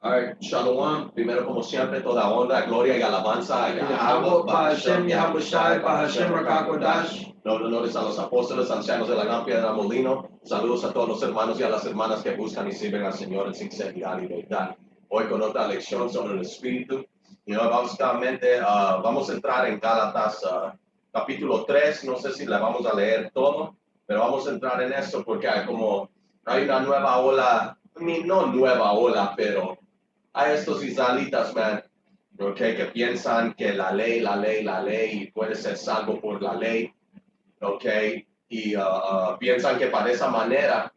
Alright, Shalom. Primero, como siempre, toda honra, gloria y alabanza a Yahweh, Bahashem Yahushai, Bahashem Rakakodash. Honores a los apóstoles, ancianos de la Gran Piedra Molino. Saludos a todos los hermanos y a las hermanas que buscan y sirven al Señor en sinceridad y verdad. Hoy con otra lección sobre el Espíritu. Y hoy básicamente vamos a entrar en Gálatas capítulo 3. No sé si la vamos a leer todo, pero vamos a entrar en eso porque hay una nueva ola, no nueva ola, pero hay estos israelitas, man, okay, que piensan que la ley, y puede ser salvo por la ley, okay, y piensan que para esa manera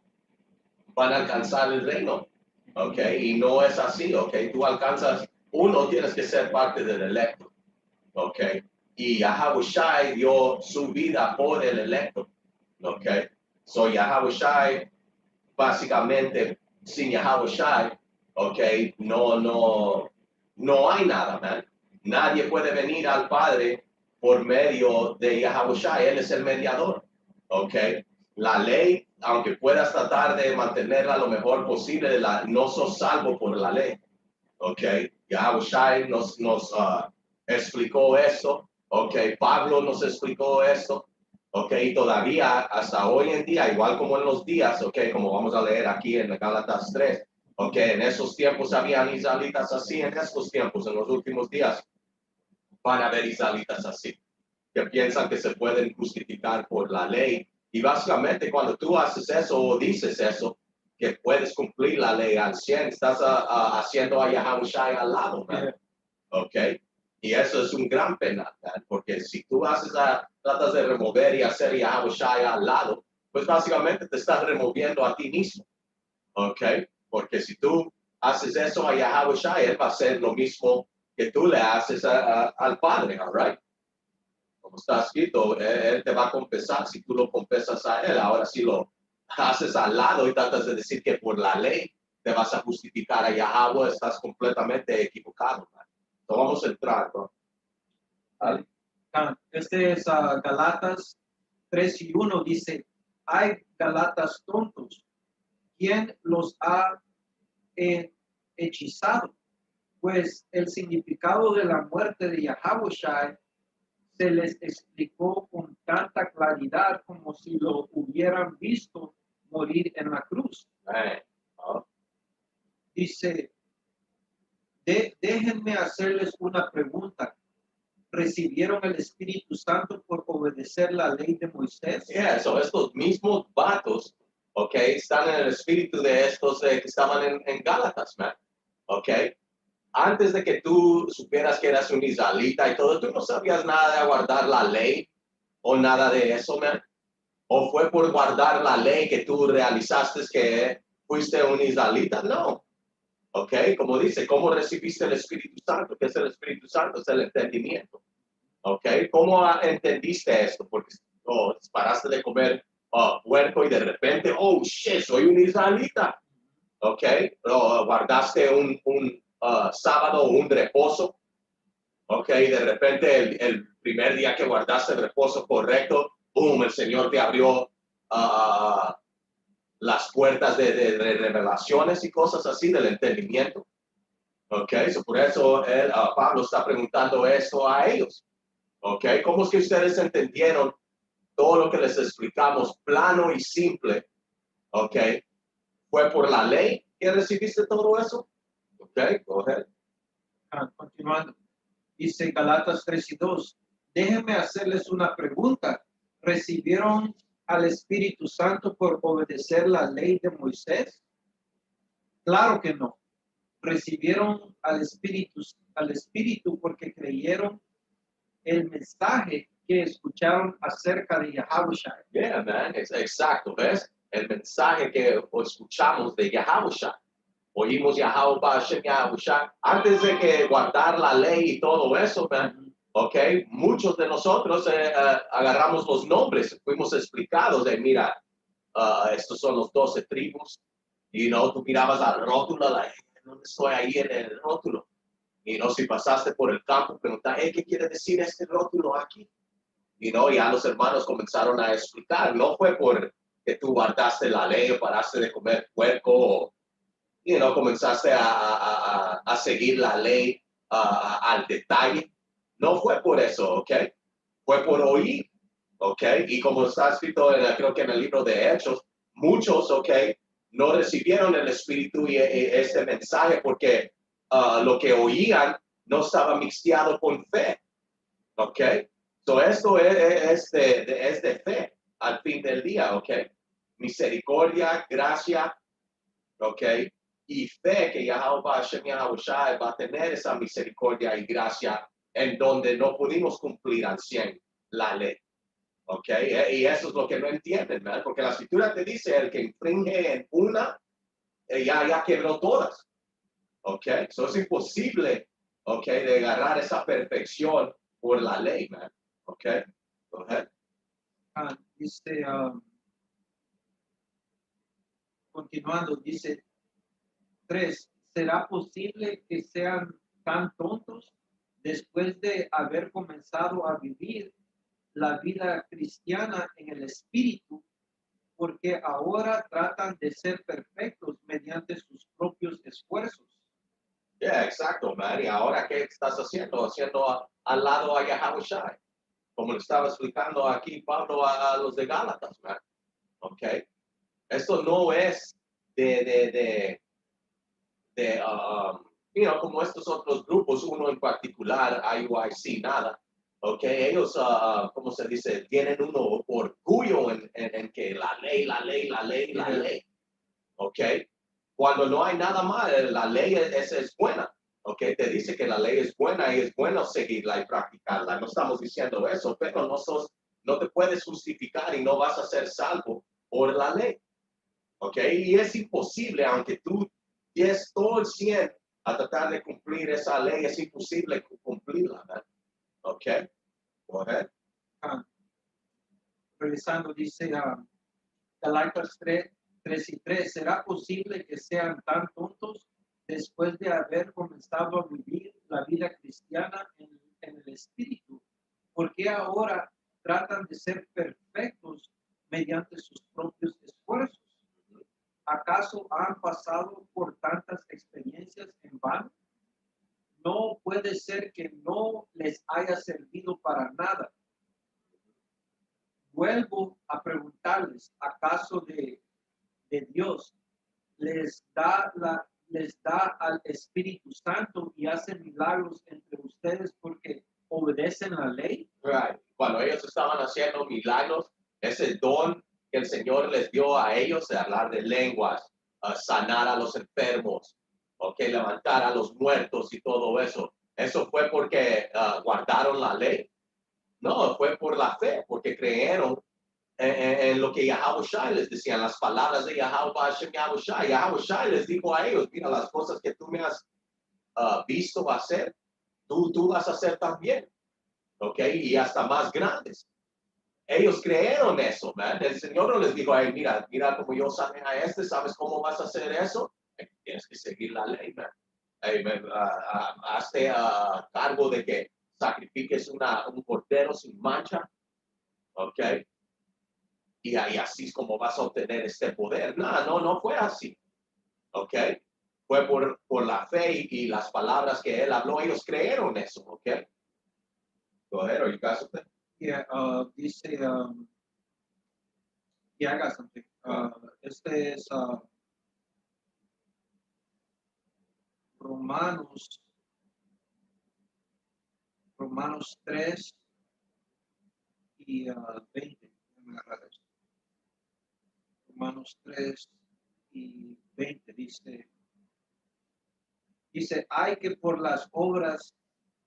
van a alcanzar el reino, okay, y no es así, okay, tú alcanzas, uno tienes que ser parte del electo, okay, y Yahushai dio su vida por el electo, okay, so Yahushai básicamente sin Yahushai, okay, no hay nada, man. Nadie puede venir al Padre por medio de Yahushai, Él es el mediador, okay. La ley, aunque puedas tratar de mantenerla lo mejor posible, no sos salvo por la ley, okay. Yahushai nos explicó eso, okay. Pablo nos explicó esto, okay. Todavía hasta hoy en día, igual como en los días, okay, como vamos a leer aquí en Gálatas 3, okay, en esos tiempos habían israelitas así, en estos tiempos, en los últimos días, van a haber israelitas así, que piensan que se pueden justificar por la ley. Y básicamente cuando tú haces eso o dices eso, que puedes cumplir la ley al 100, estás haciendo a Yahushai al lado, man. ¿Ok? Y eso es un gran pena, man, porque si tú tratas de remover y hacer Yahushai al lado, pues básicamente te estás removiendo a ti mismo. ¿Ok? Porque si tú haces eso a Yahushai, él va a hacer lo mismo que tú le haces al Padre, all right? Como está escrito, él te va a confesar si tú lo confesas a él. Ahora si lo haces al lado y tratas de decir que por la ley te vas a justificar a Yahweh, estás completamente equivocado. Entonces vamos a entrar, bro. ¿Vale? Este es Galatas 3:1, dice, hay Galatas tontos, ¿quién los ha hechizado? Pues el significado de la muerte de Yahushai se les explicó con tanta claridad como si lo hubieran visto morir en la cruz. Dice, déjenme hacerles una pregunta. ¿Recibieron el Espíritu Santo por obedecer la ley de Moisés? So estos mismos vatos, okay, están en el espíritu de estos que estaban en Gálatas, man. Okay. Antes de que tú supieras que eras un israelita y todo, tú no sabías nada de guardar la ley o nada de eso, man. ¿O fue por guardar la ley que tú realizaste que fuiste un israelita? No. ¿Ok? Como dice, ¿cómo recibiste el Espíritu Santo? ¿Qué es el Espíritu Santo? Es el entendimiento. ¿Ok? ¿Cómo entendiste esto? Porque paraste de comer puerco y de repente, oh, shit, soy un israelita. ¿Ok? Guardaste un sábado, un reposo. ¿Ok? De repente el primer día que guardaste el reposo correcto, boom, el Señor te abrió las puertas de revelaciones y cosas así del entendimiento. Ok, por eso Pablo está preguntando esto a ellos. Ok, ¿cómo es que ustedes entendieron todo lo que les explicamos, plano y simple? Ok, ¿fue por la ley que recibiste todo eso? Ok, go ahead. Continuando. Dice Galatas 3:2. Déjenme hacerles una pregunta. ¿Recibieron al Espíritu Santo por obedecer la ley de Moisés? Claro que no. Recibieron al Espíritu porque creyeron el mensaje que escucharon acerca de Yahushua. Yeah, man, exacto, ¿ves? El mensaje que escuchamos de Yahushua. Oímos Yahushua, antes de que guardar la ley y todo eso, man, ok, muchos de nosotros agarramos los nombres, fuimos explicados de, mira, estos son los 12 tribus, y no, tú mirabas al rótulo, no estoy ahí en el rótulo, y no, si pasaste por el campo, preguntas, ¿qué quiere decir este rótulo aquí? Y no, ya los hermanos comenzaron a explicar, no fue por que tú guardaste la ley o paraste de comer puerco comenzaste a seguir la ley al detalle. No fue por eso, ¿ok? Fue por oír, ¿ok? Y como está escrito, creo que en el libro de Hechos, muchos, ¿ok? No recibieron el Espíritu y este mensaje porque lo que oían no estaba mixteado con fe, ¿ok? So esto es de fe al fin del día, ¿ok? Misericordia, gracia, ¿ok? Y fe que Yahweh Hashem Yahushua va a tener esa misericordia y gracia en donde no pudimos cumplir al 100 la ley, ¿ok? Y eso es lo que no entienden, ¿verdad? Porque la escritura te dice, el que infringe en una, ya quebró todas, ¿ok? Eso es imposible, ¿ok? De agarrar esa perfección por la ley, man, ¿ok? Go ahead. Dice, continuando, dice 3, ¿será posible que sean tan tontos después de haber comenzado a vivir la vida cristiana en el espíritu, porque ahora tratan de ser perfectos mediante sus propios esfuerzos? Yeah, exacto, man. Y ahora, ¿qué estás haciendo? Haciendo al lado a Yahushua, como le estaba explicando aquí Pablo a los de Gálatas, man. ¿Ok? Esto no es como estos otros grupos, uno en particular, IUIC, nada. ¿Ok? Ellos, ¿cómo se dice? Tienen uno orgullo en que la ley. ¿Ok? Cuando no hay nada más, la ley es buena. ¿Ok? Te dice que la ley es buena y es bueno seguirla y practicarla. No estamos diciendo eso, pero no te puedes justificar y no vas a ser salvo por la ley. ¿Ok? Y es imposible, aunque tú des todo el 100 a tratar de cumplir esa ley, es imposible cumplirla, ¿verdad? ¿Ok? Go ahead. Revisando, dice Gálatas 3:3, ¿será posible que sean tan tontos después de haber comenzado a vivir la vida cristiana en el espíritu? Porque ahora tratan de ser perfectos mediante sus propios esfuerzos. ¿Acaso han pasado por tantas experiencias en vano? No puede ser que no les haya servido para nada. Vuelvo a preguntarles, ¿acaso de Dios les da al Espíritu Santo y hace milagros entre ustedes porque obedecen la ley? Right. Cuando ellos estaban haciendo milagros, ese don que el Señor les dio a ellos de hablar de lenguas, sanar a los enfermos, levantar a los muertos y todo eso, ¿eso fue porque guardaron la ley? No, fue por la fe, porque creyeron en lo que Yahushua les decía, las palabras de Yahushua. Yahushua les dijo a ellos, mira, las cosas que tú me has visto hacer, tú vas a hacer también. ¿Ok? Y hasta más grandes. Ellos creyeron eso, man. El Señor no les dijo, ay, mira como yo sané a ¿sabes cómo vas a hacer eso? Tienes que seguir la ley, man. Hey, man, hazte cargo de que sacrifiques un cordero sin mancha, ¿ok? Y así es como vas a obtener este poder. No fue así, ¿ok? Fue por la fe y las palabras que Él habló. Ellos creyeron eso, ¿ok? Go ahead, are you guys with that? Yeah, dice, yeah, I got something. Este es Romanos 3 y 20. Déjame agarrar esto. Romanos 3 y 20 dice, hay que por las obras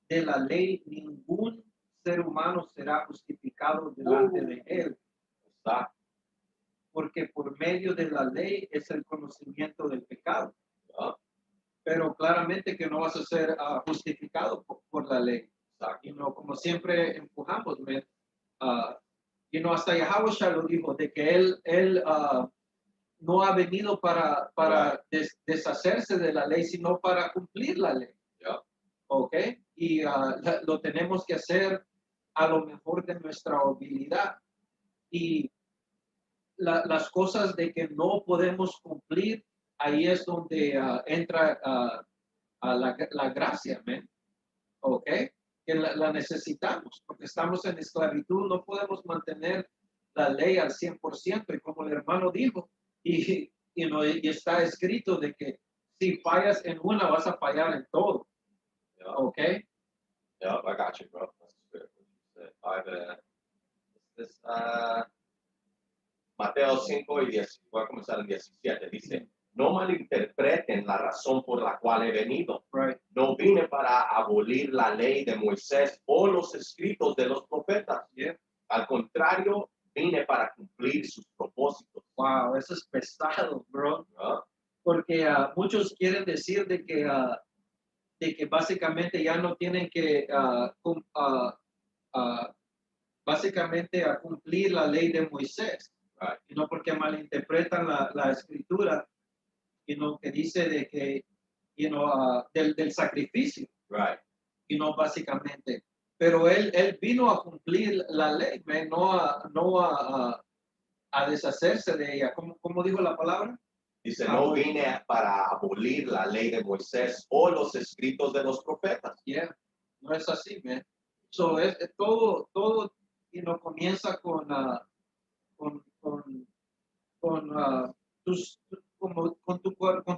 de la ley ningún ser humano será justificado delante de él, porque por medio de la ley es el conocimiento del pecado. Pero claramente que no vas a ser justificado por la ley. Como siempre empujamos, hasta Yahushua lo dijo, de que él no ha venido para deshacerse de la ley, sino para cumplir la ley. ¿Ok? Y lo tenemos que hacer a lo mejor de nuestra habilidad. Y las cosas de que no podemos cumplir ahí es donde entra a la gracia, ¿me? ¿Ok? Que la necesitamos, porque estamos en esclavitud, no podemos mantener la ley al 100%, y como el hermano dijo, y está escrito de que si fallas en una, vas a fallar en todo, Yeah, ¿ok? yeah, I got you, bro. That's good. What you said. This, Mateo 5 y 10, voy a comenzar en 17, dice, no malinterpreten la razón por la cual he venido. Right. No vine para abolir la ley de Moisés o los escritos de los profetas. Yeah. Al contrario, vine para cumplir sus propósitos. Wow, eso es pesado, bro. ¿No? Porque muchos quieren decir de que básicamente ya no tienen que básicamente a cumplir la ley de Moisés, Right. y no porque malinterpretan la escritura, y no que dice de que del sacrificio, Right. y no básicamente. Pero él vino a cumplir la ley, man, no a deshacerse de ella. ¿Cómo dijo la palabra? Dice, no vine para abolir la ley de Moisés o los escritos de los profetas. Yeah, no es así, man. So, es todo comienza con con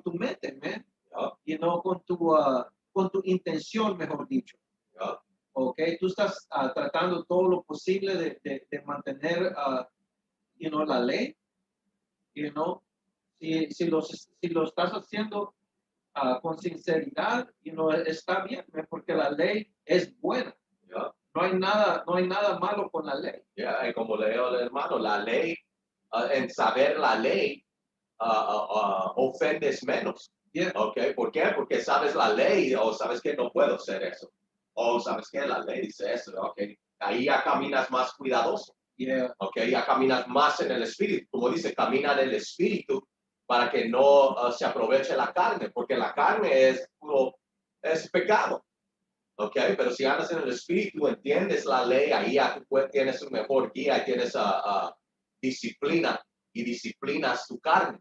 tu mente, man. ¿No? Y no con tu intención, mejor dicho. ¿No? Ok, tú estás tratando todo lo posible de mantener, la ley, si lo estás haciendo con sinceridad, está bien, porque la ley es buena. ¿No? No hay nada malo con la ley. Yeah, y como leo el hermano, la ley, en saber la ley, ofendes menos. Yeah, ¿Ok? ¿Por qué? Porque sabes la ley o sabes que no puedo hacer eso. O sabes que la ley dice eso. ¿Ok? Ahí ya caminas más cuidadoso. yeah, ¿Ok? Ya caminas más en el espíritu. Como dice, camina en el espíritu para que no se aproveche la carne. Porque la carne es pecado. ¿Ok? Pero si andas en el espíritu, entiendes la ley, ahí ya tú tienes un mejor guía, tienes disciplina y disciplinas tu carne.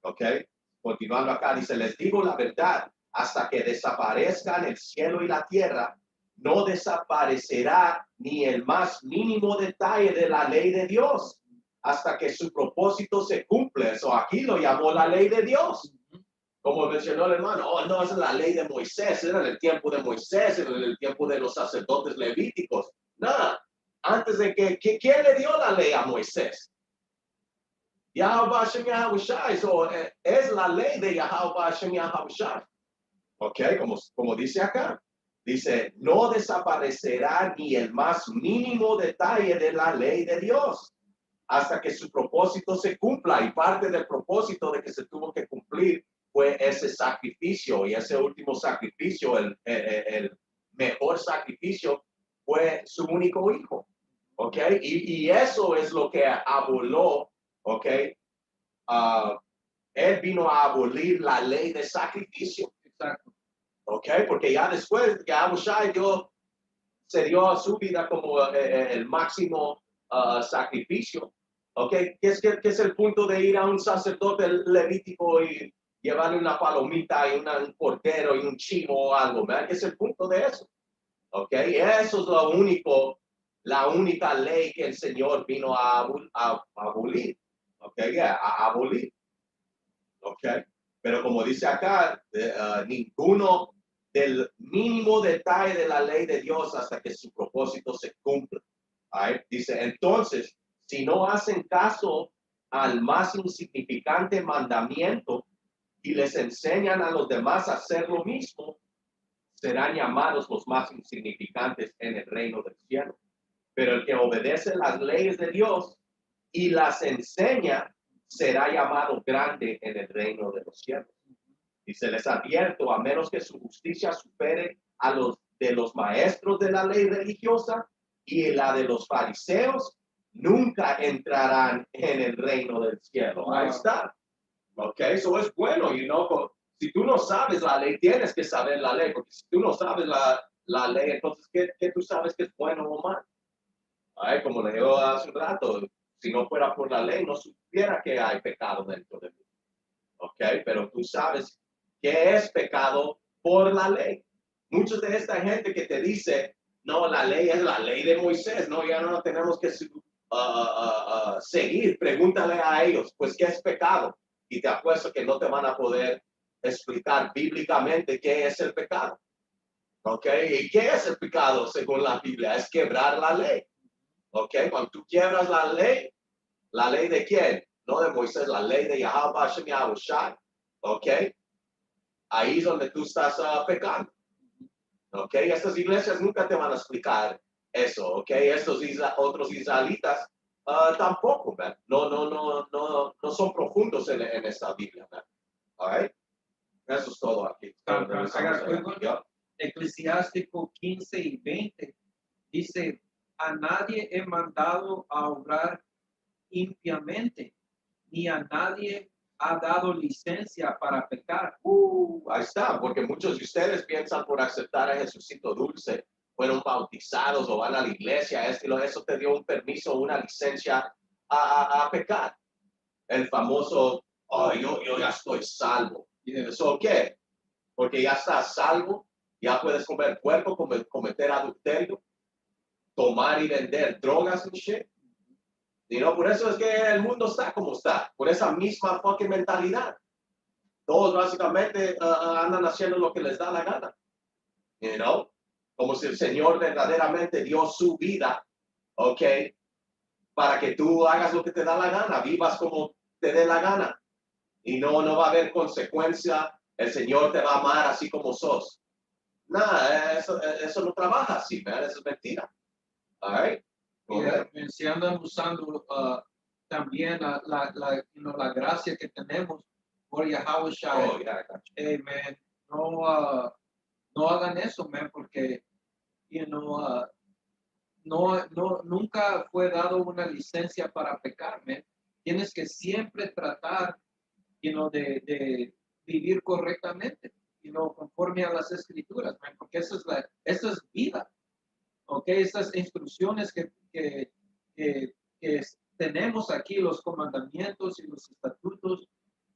¿Ok? Continuando acá, dice, les digo la verdad, hasta que desaparezcan el cielo y la tierra, no desaparecerá ni el más mínimo detalle de la ley de Dios, hasta que su propósito se cumple. Eso aquí lo llamó la ley de Dios. Como mencionó el hermano, no, es la ley de Moisés, era en el tiempo de Moisés, era en el tiempo de los sacerdotes levíticos. Nada, antes de ¿quién le dio la ley a Moisés? Yahweh Hashem Yahushai, es la ley de Yahweh Hashem Yahushai. Ok, como dice acá, dice, no desaparecerá ni el más mínimo detalle de la ley de Dios, hasta que su propósito se cumpla, y parte del propósito de que se tuvo que cumplir fue ese sacrificio, y ese último sacrificio, el mejor sacrificio, fue su único hijo. ¿Ok? Y eso es lo que aboló, ¿ok? Él vino a abolir la ley de sacrificio. exacto. ¿Ok? Porque ya después, ya Abushai se dio a su vida como el máximo sacrificio. ¿Ok? ¿Qué es el punto de ir a un sacerdote levítico y llevarle una palomita y un cordero y un chivo o algo? ¿Verdad? ¿Qué es el punto de eso? ¿Ok? Eso es la única ley que el Señor vino a abolir. ¿Ok? A abolir. ¿Ok? Pero como dice acá, ninguno del mínimo detalle de la ley de Dios hasta que su propósito se cumpla. Right? Dice, entonces, si no hacen caso al más insignificante mandamiento y les enseñan a los demás a hacer lo mismo, serán llamados los más insignificantes en el reino del cielo. Pero el que obedece las leyes de Dios y las enseña, será llamado grande en el reino de los cielos. Y se les advierto, a menos que su justicia supere a los de los maestros de la ley religiosa y la de los fariseos, nunca entrarán en el reino del cielo. Wow. Ahí está. Ok, eso es bueno. Si tú no sabes la ley, tienes que saber la ley, porque si tú no sabes la ley, entonces, ¿qué tú sabes que es bueno o mal? Ay, como le digo hace un rato, si no fuera por la ley, no supiera que hay pecado dentro de mí. ¿Ok? ¿ok? Pero tú sabes qué es pecado por la ley. Muchos de esta gente que te dice, no, la ley es la ley de Moisés, no, ya no tenemos que seguir. Pregúntale a ellos, pues, ¿qué es pecado? Y te apuesto que no te van a poder explicar bíblicamente qué es el pecado. ¿Ok? ¿Y qué es el pecado según la Biblia? Es quebrar la ley. ¿Ok? Cuando tú quiebras ¿la ley de quién? No de Moisés, la ley de Yahweh Hashem Yahushai. ¿Ok? Ahí es donde tú estás pecando. ¿Ok? Estas iglesias nunca te van a explicar eso. ¿Ok? Estos otros israelitas tampoco, man. No son profundos en esta Biblia, man. All right? Eso es todo aquí. Eclesiástico 15 y 20 dice, a nadie he mandado a obrar impiamente, ni a nadie ha dado licencia para pecar. Ahí está, porque muchos de ustedes piensan por aceptar a Jesucito dulce, fueron bautizados o van a la iglesia, eso te dio un permiso, una licencia a pecar. El famoso, oh, yo ya estoy salvo. ¿Y eso qué? Porque ya estás salvo, ya puedes comer cuerpo, cometer adulterio, tomar y vender drogas y shit. Y no, por eso es que el mundo está como está, por esa misma fucking mentalidad. Todos básicamente andan haciendo lo que les da la gana. You know? Como si el Señor verdaderamente dio su vida, ¿ok? Para que tú hagas lo que te da la gana, vivas como te dé la gana. Y no va a haber consecuencia. El Señor te va a amar así como sos. Nada, eso no trabaja así, man. Eso es mentira. All right? Y si andan usando también la gracia que tenemos por Yahweh Shai, Oh, yeah, man, no hagan eso, man, porque nunca fue dado una licencia para pecar, man. Tienes que siempre tratar de vivir correctamente, conforme a las escrituras, man, porque eso es vida. ¿Ok? Estas instrucciones que tenemos aquí, los comandamientos y los estatutos,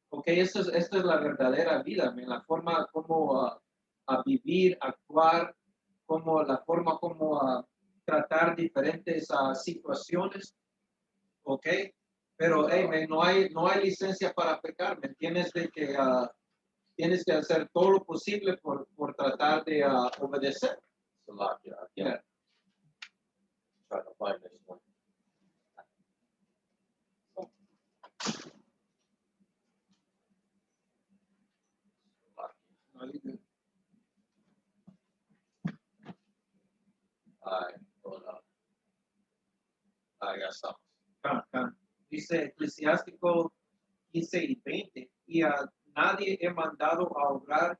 ¿ok? Esta es la verdadera vida, la forma como a vivir, actuar, la forma como a tratar diferentes situaciones, ¿ok? Pero hey, no hay licencia para pecar, ¿me entiendes? Tienes que hacer todo lo posible por tratar de obedecer. Yeah. Try to find this one. Ya estamos. Dice Eclesiástico 15 y 20, y a nadie he mandado a obrar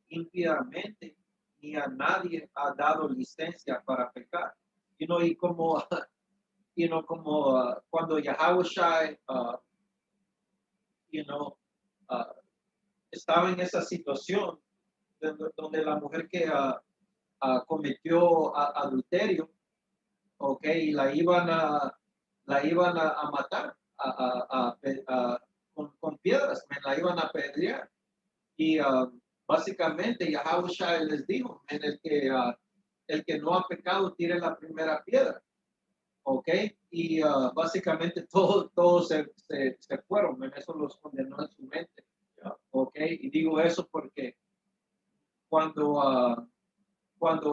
impíamente, ni a nadie ha dado licencia para pecar. Y como, cuando Yahweh Shai, estaba en esa situación donde la mujer que cometió adulterio, ok, y la iban a matar con piedras, me la iban a apedrear. Y básicamente Yahweh Shai les dijo, en el que no ha pecado tire la primera piedra. ¿Ok? Y básicamente todos se fueron, eso los condenó en su mente. ¿Ok? Y digo eso porque cuando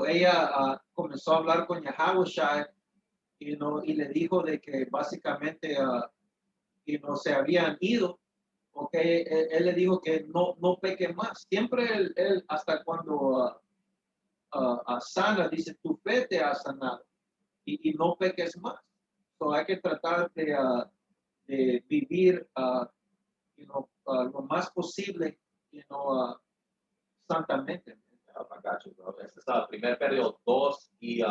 ella comenzó a hablar con Yahweh Shai, y le dijo de que básicamente se habían ido, okay, él le dijo que no peque más. Siempre él hasta cuando sana, dice, tu fe te ha sanado y no peques más. So, hay que tratar de vivir lo más posible santamente. Este es el primer periodo 2 y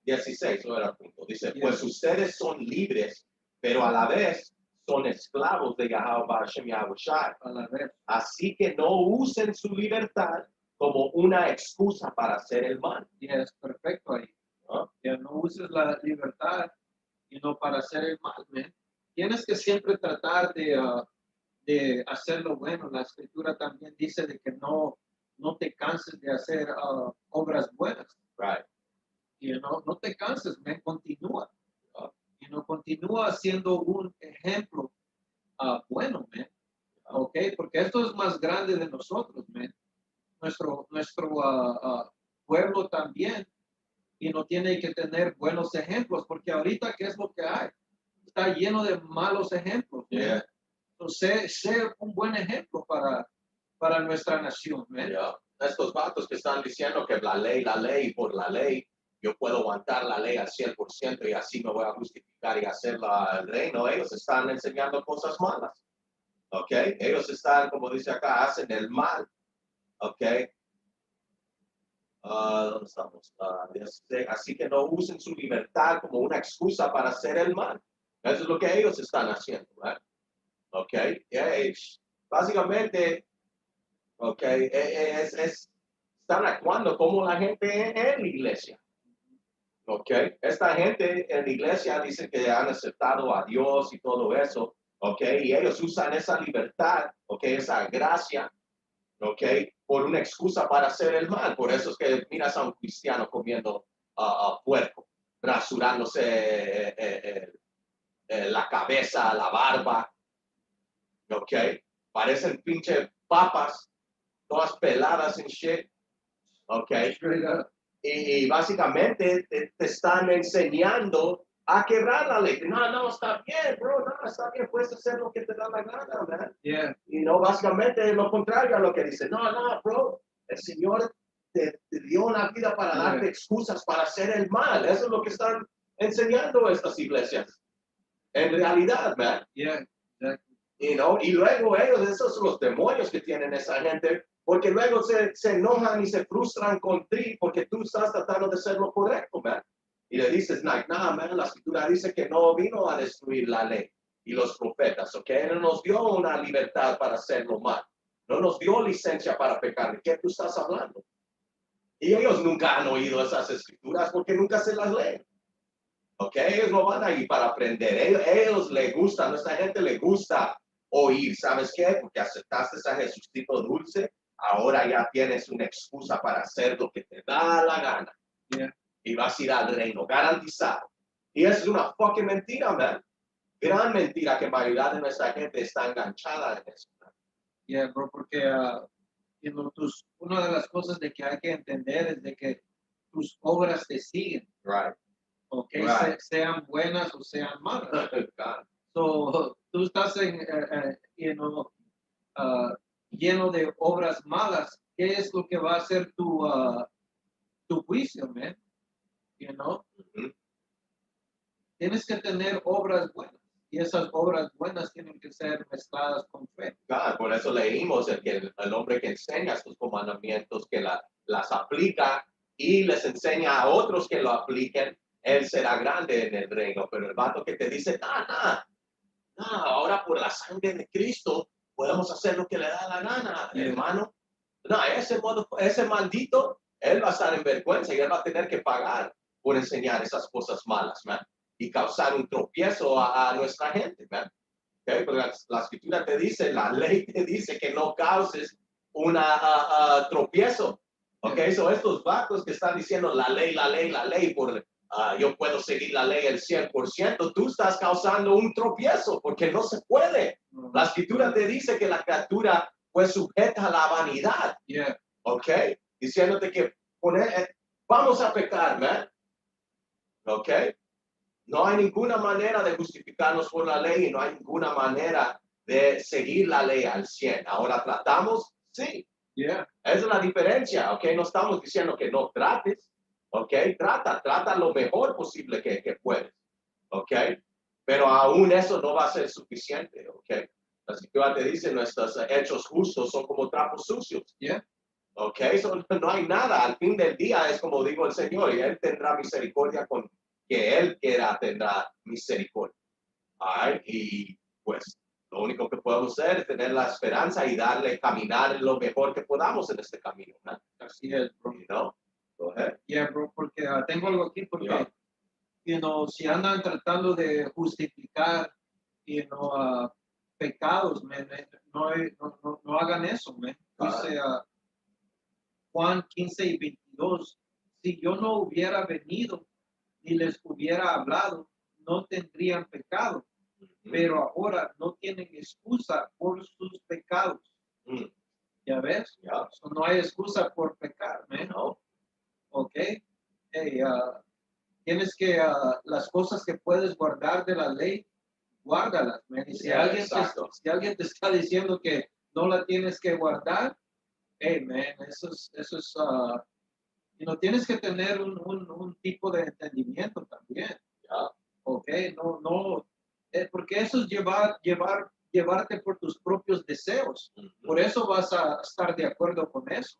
16, no era el punto. Dice, pues ustedes son libres, pero a la vez son esclavos de Yahweh Hashem Yahushai. Así que no usen su libertad como una excusa para hacer el mal. Es perfecto ahí. Ya no uses la libertad para hacer el mal, man. tienes que siempre tratar de hacer lo bueno. La escritura también dice de que no te canses de hacer obras buenas. Right. Y no te canses, me continúa. Y no continúa siendo un ejemplo bueno, man. Ok, porque esto es más grande de nosotros, man. Nuestro pueblo también. Y no tiene que tener buenos ejemplos, porque ahorita, ¿qué es lo que hay? Está lleno de malos ejemplos. Man. Yeah. Entonces, sé un buen ejemplo para nuestra nación. Man. Yeah. Estos vatos que están diciendo que la ley, por la ley, yo puedo aguantar la ley al 100% y así me voy a justificar y hacerla al reino. Ellos están enseñando cosas malas. ¿Ok? Ellos están, como dice acá, hacen el mal. ¿Ok? ¿Dónde estamos? Así que no usen su libertad como una excusa para hacer el mal. Eso es lo que ellos están haciendo. ¿Right? ¿Ok? Básicamente, ¿ok? Están actuando como la gente en la iglesia. ¿Ok? Esta gente en la iglesia dice que han aceptado a Dios y todo eso. ¿Ok? Y ellos usan esa libertad, ¿ok? Esa gracia, ¿ok? Por una excusa para hacer el mal. Por eso es que miras a un cristiano comiendo puerco, rasurándose la cabeza, la barba, ¿ok? Parecen pinche papas, todas peladas en shit, ¿ok? Straight up. Y básicamente te están enseñando a quebrar la ley. No, está bien, bro, no, está bien, puedes hacer lo que te da la gana, man. Yeah. Y no, básicamente es lo contrario a lo que dice. No, bro, el Señor te dio una vida para darte excusas para hacer el mal. Eso es lo que están enseñando estas iglesias. En realidad, man. Yeah, exactly. Y luego ellos, esos son los demonios que tienen esa gente, porque luego se enojan y se frustran con ti porque tú estás tratando de hacer lo correcto, man. Y le dices, man, la escritura dice que no vino a destruir la ley y los profetas, ¿ok? No nos dio una libertad para hacerlo mal. No nos dio licencia para pecar. ¿De qué tú estás hablando? Y ellos nunca han oído esas escrituras porque nunca se las leen. ¿Ok? Ellos no van ahí para aprender. Ellos les gusta, a nuestra gente le gusta oír. ¿Sabes qué? Porque aceptaste a Jesucristo dulce, ahora ya tienes una excusa para hacer lo que te da la gana. Yeah. Y vas a ir al reino, garantizado. Y es una fucking mentira, man. Gran mentira que la mayoría de nuestra gente está enganchada en eso. Yeah, bro, porque una de las cosas de que hay que entender es de que tus obras te siguen, Right. ¿ok? Right. Sean buenas o sean malas. God. So, tú estás lleno de obras malas. ¿Qué es lo que va a hacer tu juicio, man? You know? Mhm. Tienes que tener obras buenas. Y esas obras buenas tienen que ser mezcladas con fe. God, por eso leímos el hombre que enseña sus comandamientos, que las aplica y les enseña a otros que lo apliquen, él será grande en el reino. Pero el vato que te dice, no, ahora por la sangre de Cristo podemos hacer lo que le da la gana, Yeah. hermano. No, ese maldito, él va a estar en vergüenza y él va a tener que pagar por enseñar esas cosas malas, man, y causar un tropiezo a nuestra gente, man. Okay, pero la escritura te dice, la ley te dice que no causes una tropiezo. Ok, so estos vatos que están diciendo la ley, por yo puedo seguir la ley al 100%, tú estás causando un tropiezo porque no se puede. La escritura te dice que la criatura fue sujeta a la vanidad. Yeah. Ok, diciéndote que vamos a pecar, man. Ok. No hay ninguna manera de justificarnos por la ley y no hay ninguna manera de seguir la ley al 100. Ahora tratamos, sí. Yeah. Esa es la diferencia, ¿ok? No estamos diciendo que no trates, ¿ok? Trata lo mejor posible que puedes, ¿ok? Pero aún eso no va a ser suficiente, ¿ok? La escritura te dice, nuestros hechos justos son como trapos sucios. Yeah. ¿Ok? No hay nada. Al fin del día es como digo el Señor, y Él tendrá misericordia con que Él quiera, tendrá misericordia. Right? Y pues lo único que podemos hacer es tener la esperanza y darle, caminar lo mejor que podamos en este camino. ¿No? Así es, bro. You know? Go ahead. Yeah, bro, porque tengo algo aquí, porque, Yeah. si andan tratando de justificar pecados, man. No hagan eso, man. Dice Juan 15:22, si yo no hubiera venido y les hubiera hablado, no tendrían pecado, pero ahora no tienen excusa por sus pecados. ¿Ya ves? Yeah. So, no hay excusa por pecar, man. No. ¿Ok? Hey, tienes que, las cosas que puedes guardar de la ley, guárdalas, man. Y si, Yeah, si alguien te está diciendo que no la tienes que guardar, hey, man, eso es, tienes que tener un tipo de entendimiento también. Yeah. ¿Ok? No, porque eso es llevarte por tus propios deseos. Por eso vas a estar de acuerdo con eso,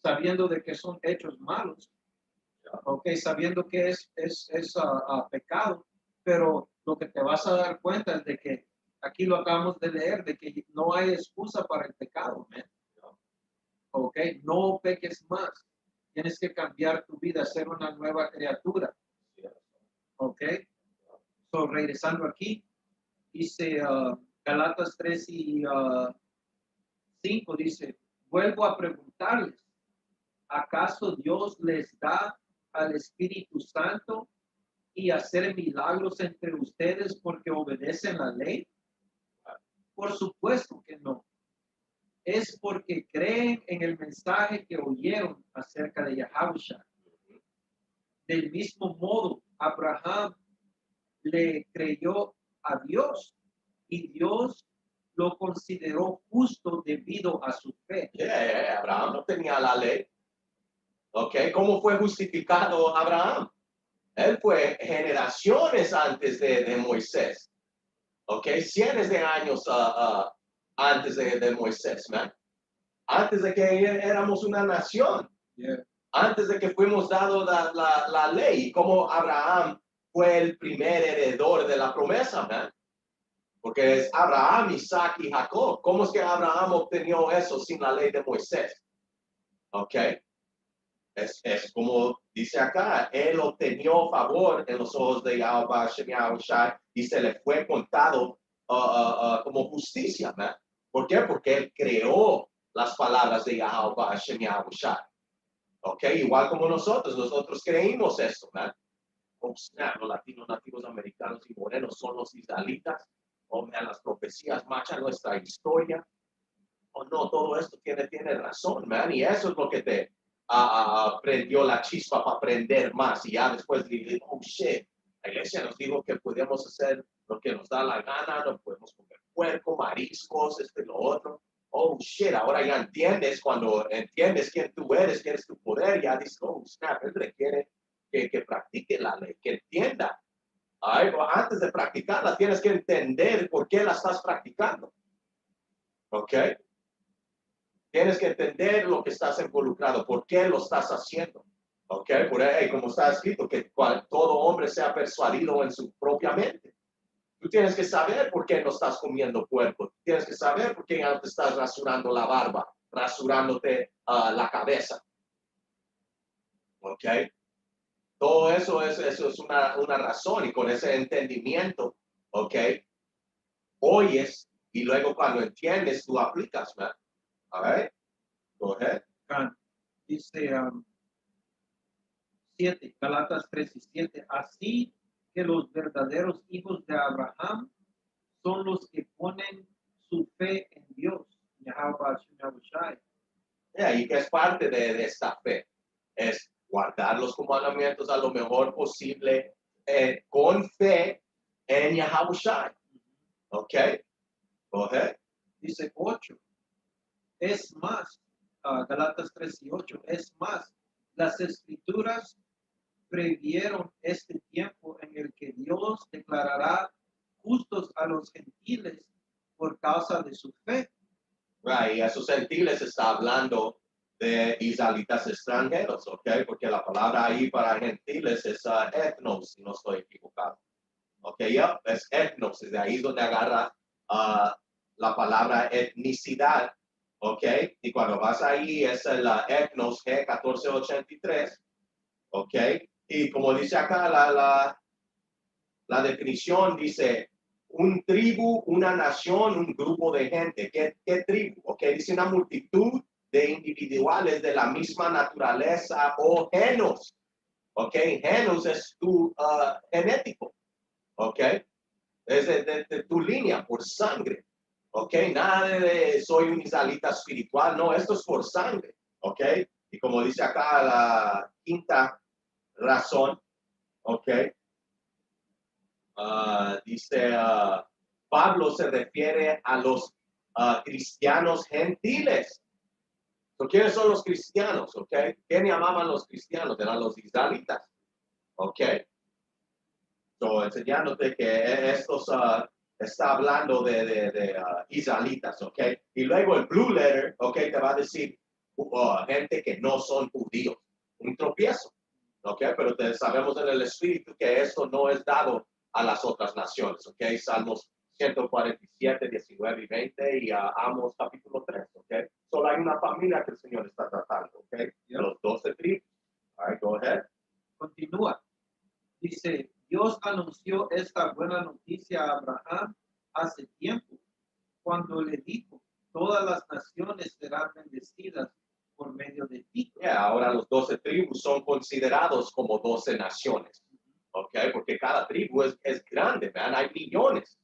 sabiendo de que son hechos malos. Ok, sabiendo que es pecado, pero lo que te vas a dar cuenta es de que aquí lo acabamos de leer, de que no hay excusa para el pecado, man. Ok, no peques más. Tienes que cambiar tu vida, ser una nueva criatura. Ok, so regresando aquí, dice Galatas 3:5, dice, vuelvo a preguntarles, ¿acaso Dios les da al Espíritu Santo y hacer milagros entre ustedes porque obedecen la ley? Por supuesto que no. Es porque creen en el mensaje que oyeron acerca de Yahushua. Del mismo modo, Abraham le creyó a Dios y Dios lo consideró justo debido a su fe. Abraham no tenía la ley. Ok, ¿cómo fue justificado Abraham? Él fue generaciones antes de Moisés. Ok, cientos de años antes de Moisés, man. Antes de que éramos una nación. Yeah. Antes de que fuimos dados la ley. Como Abraham fue el primer heredor de la promesa, man. Porque es Abraham, Isaac y Jacob. ¿Cómo es que Abraham obtenió eso sin la ley de Moisés? Ok. Es como dice acá, él obtenió favor en los ojos de Yahweh Shai y se le fue contado como justicia, ¿no? ¿Por qué? Porque él creó las palabras de Yahweh Shai. Ok, igual como nosotros creímos eso, ¿no? Oh, snap, los latinos, nativos americanos y morenos son los israelitas. Oh, man, las profecías machan nuestra historia. Oh, no, todo esto tiene razón, man, y eso es lo que te prendió la chispa para aprender más. Y ya después dije, oh shit, la iglesia nos dijo que podemos hacer lo que nos da la gana, no podemos comer puerco, mariscos, lo otro. Oh shit, ahora ya entiendes, cuando entiendes quién tú eres, quién es tu poder, ya dices, oh snap, él requiere que practique la ley, que entienda. Ay, pues antes de practicarla, tienes que entender por qué la estás practicando. ¿Ok? Tienes que entender lo que estás involucrado, por qué lo estás haciendo. ¿Ok? Por ahí, como está escrito, que todo hombre sea persuadido en su propia mente. Tú tienes que saber por qué no estás comiendo puerco. Tienes que saber por qué ya no te estás rasurando la barba, rasurándote la cabeza. ¿Ok? Todo eso es una razón, y con ese entendimiento, ¿ok? Oyes y luego cuando entiendes, tú aplicas, ¿no? All right? Go ahead. Dice 7, Galatas 3:7. Así que los verdaderos hijos de Abraham son los que ponen su fe en Dios. Y que es parte de esta fe. Es guardar los mandamientos a lo mejor posible con fe en Yahushua. ¿Ok? Go ahead. Dice 8. Es más, Galatas 3:8. Es más, las escrituras previeron este tiempo en el que Dios declarará justos a los gentiles por causa de su fe. Right, y a esos gentiles está hablando de israelitas extranjeros, ¿ok? Porque la palabra ahí para gentiles es etnos, si no estoy equivocado. ¿Ok? Es etnos, de ahí donde agarra la palabra etnicidad, ¿ok? Y cuando vas ahí es el etnos G1483, ¿ok? Y como dice acá la definición, dice un tribu, una nación, un grupo de gente. ¿Qué tribu? Ok, dice una multitud de individuales de la misma naturaleza o genos. Ok, genos es tu genético. Ok, es de tu línea por sangre. Ok, nada de soy un israelita espiritual. No, esto es por sangre. Ok, y como dice acá la quinta razón. Ok, dice Pablo se refiere a los cristianos gentiles. So, ¿quiénes son los cristianos? Ok, ¿quién llamaban los cristianos? Eran los israelitas. Ok, so, enseñándote que estos está hablando de israelitas. Ok, y luego el blue letter, ok, te va a decir gente que no son judíos. Un tropiezo. Ok, pero sabemos en el espíritu que esto no es dado a las otras naciones. Ok, Salmos 147, 19 y 20 y Amos capítulo 3. Ok, solo hay una familia que el Señor está tratando. Ok, los 12 tribus. All right, go ahead. Continúa. Dice, Dios anunció esta buena noticia a Abraham hace tiempo, cuando le dijo, todas las naciones serán bendecidas por medio de ti. Yeah, ahora los 12 tribus son considerados como 12 naciones. Ok, porque cada tribu es grande, man. Hay millones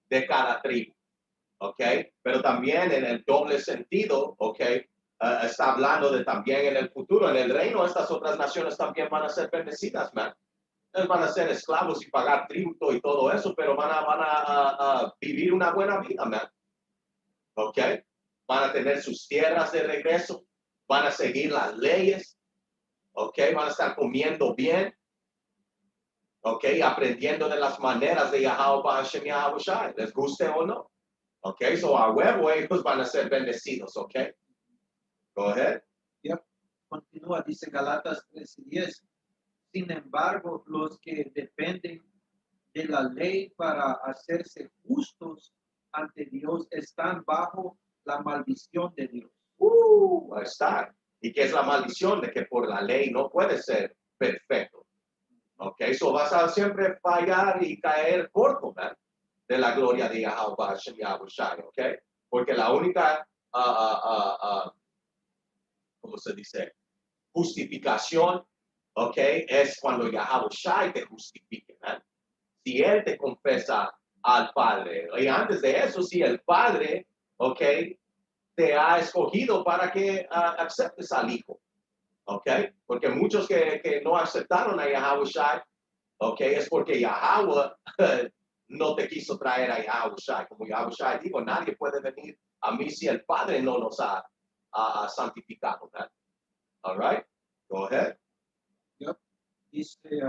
de cada tribu. Ok, pero también en el doble sentido, ok, está hablando de también en el futuro, en el reino, estas otras naciones también van a ser bendecidas, man. Ellos van a ser esclavos y pagar tributo y todo eso, pero van a vivir una buena vida, man. Ok, van a tener sus tierras de regreso, van a seguir las leyes, ok, van a estar comiendo bien, ok, aprendiendo de las maneras de Yahweh Hashem Yahweh Shai, les guste o no. Ok, so a huevo ellos van a ser bendecidos, ok. Go ahead. Yep. Continúa, dice Galatas 3:10. Sin embargo, los que dependen de la ley para hacerse justos ante Dios están bajo la maldición de Dios. Ahí está. ¿Y qué es la maldición? De que por la ley no puede ser perfecto. Ok, so vas a siempre fallar y caer corto, man, de la gloria de Yahweh Hashem Yahweh Shai, ok. Porque la única, ¿cómo se dice? Justificación, ok, es cuando Yahweh Shai te justifique, man. Si él te confesa al Padre. Y antes de eso, si el Padre, ok, te ha escogido para que aceptes al Hijo. ¿Ok? Porque muchos que no aceptaron a Yahweh Shai, ¿ok? Es porque Yahweh no te quiso traer a Yahweh Shai. Como Yahweh Shai dijo, nadie puede venir a mí si el Padre no nos ha santificado. ¿Verdad? All right? Go ahead. Yep. Dice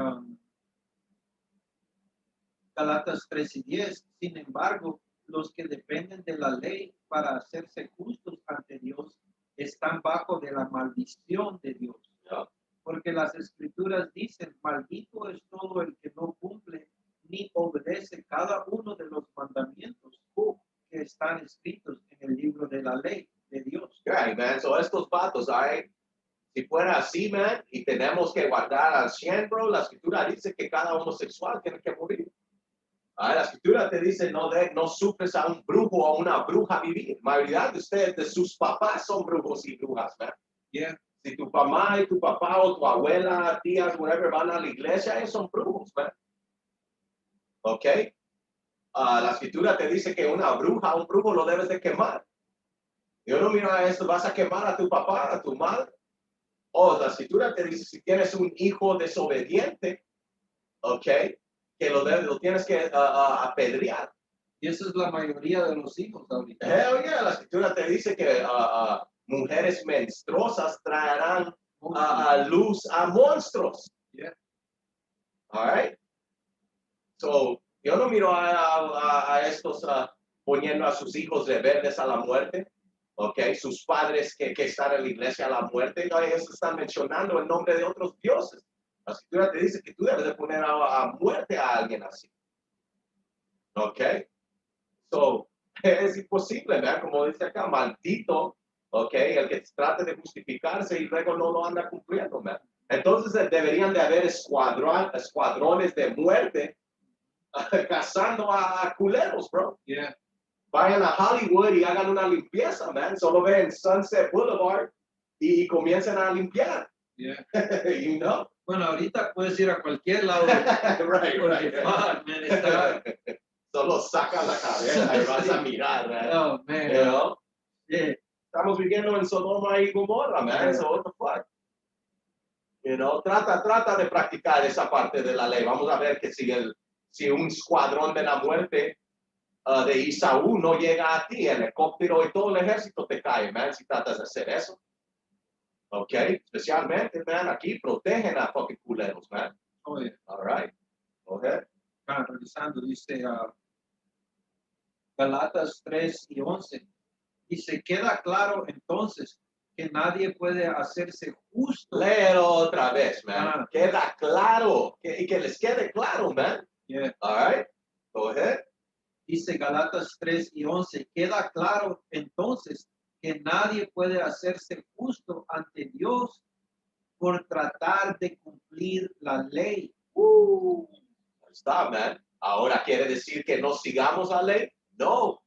Galatas 3:10. Sin embargo, los que dependen de la ley para hacerse justos ante Dios están bajo de la maldición de Dios. Yeah. Porque las escrituras dicen, maldito es todo el que no cumple ni obedece cada uno de los mandamientos que están escritos en el libro de la ley de Dios. Okay, man. So estos vatos, si fuera así, man, y tenemos que guardar al 100, bro, la escritura dice que cada homosexual tiene que morir. La escritura te dice no sufres a un brujo o a una bruja vivir. La mayoría de ustedes, de sus papás son brujos y brujas, man. Yeah. Si tu mamá y tu papá o tu abuela, tías, whatever, van a la iglesia, ellos son brujos, man. ¿Ok? La escritura te dice que una bruja, un brujo lo debes de quemar. Yo no miro a esto, vas a quemar a tu papá, a tu madre. La escritura te dice si tienes un hijo desobediente, ¿ok? Que lo tienes que apedrear. Y esa es la mayoría de los hijos ahorita. Hell yeah, la escritura te dice que mujeres menstruosas traerán a luz a monstruos. Yeah. All right. So, yo no miro a estos poniendo a sus hijos rebeldes a la muerte. Ok, sus padres que están en la iglesia a la muerte, no, ellos están mencionando el nombre de otros dioses. La escritura te dice que tú debes de poner a muerte a alguien así. Ok. So, es imposible, ¿verdad? Como dice acá, maldito, ¿ok? El que trate de justificarse y luego no lo anda cumpliendo, ¿verdad? Entonces deberían de haber escuadrones de muerte, cazando a culeros, bro. Yeah. Vayan a Hollywood y hagan una limpieza, man. Solo ven Sunset Boulevard y comienzan a limpiar. Yeah. You know? Bueno, ahorita puedes ir a cualquier lado. Right, Porque, right. fuck, man, está. Solo saca la cabeza y vas a mirar, man. Oh, man. You know? Yeah. Estamos viviendo en Sodoma y Gomorra, man. Yeah. So what the fuck? You know? Trata de practicar esa parte de la ley. Vamos a ver que si un escuadrón de la muerte de Isaú no llega a ti, el helicóptero y todo el ejército te cae, man, si tratas de hacer eso. Ok, especialmente, man, aquí protegen a fucking culeros, man. Oh, yeah. All right. Go ahead. Revisando, dice Galatas 3:11. Dice, queda claro entonces que nadie puede hacerse justo. Léelo otra vez, man. Queda claro. Y que les quede claro, man. Yeah. All right. Go ahead. Dice Galatas 3:11. Queda claro entonces que nadie puede hacerse justo ante Dios por tratar de cumplir la ley. Está, man. Ahora quiere decir que no sigamos la ley. No.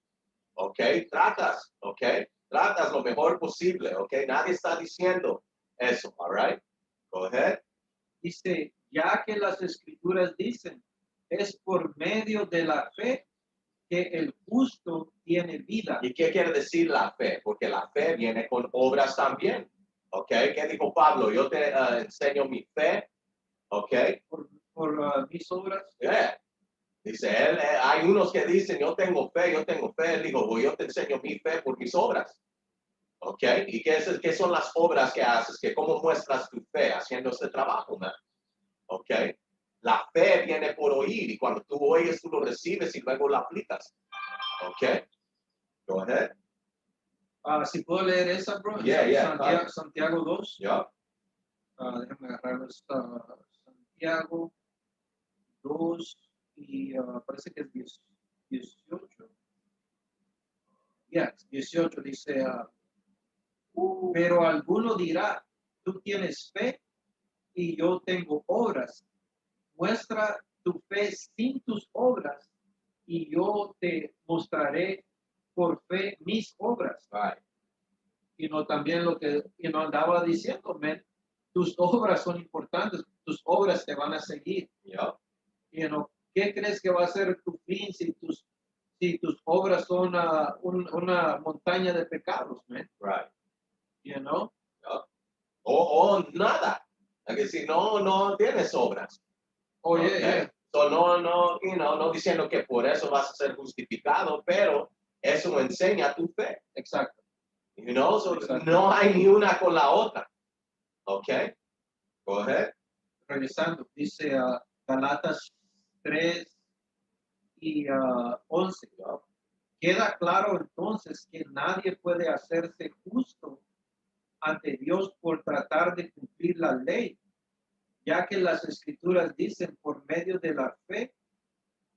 Ok, tratas, ok, tratas lo mejor posible, ok, nadie está diciendo eso, all right, go ahead. Dice, ya que las escrituras dicen, es por medio de la fe que el justo tiene vida. ¿Y qué quiere decir la fe? Porque la fe viene con obras también, ok, ¿qué dijo Pablo? Yo te enseño mi fe, ok. Por mis obras. Yeah. Dice él, hay unos que dicen, yo tengo fe. Él dijo, well, yo te enseño mi fe por mis obras. ¿Ok? ¿Y qué son las obras que haces? ¿Cómo muestras tu fe haciendo este trabajo, man? ¿Ok? La fe viene por oír y cuando tú oyes, tú lo recibes y luego lo aplicas. ¿Ok? Go ahead. Si puedo leer esa, bro. Yeah, Santiago 2. Yeah. Déjame agarrar Santiago 2 y parece que es 18. 18 dice, pero alguno dirá, tú tienes fe y yo tengo obras. Muestra tu fe sin tus obras y yo te mostraré por fe mis obras. Right. Y no también lo que andaba diciendo, man, tus obras son importantes, tus obras te van a seguir. Yeah. ¿Qué crees que va a ser tu fin si tus obras son una montaña de pecados, man? Right. You know? Yeah. O nada. Que si no tienes obras. Oye, Okay. yeah. So, no diciendo que por eso vas a ser justificado, pero eso enseña tu fe. Exacto. You know, so Exacto. no hay ni una con la otra. Okay. Go ahead. Regresando, dice Galatas 3 y 11. Queda claro entonces que nadie puede hacerse justo ante Dios por tratar de cumplir la ley, ya que las escrituras dicen por medio de la fe,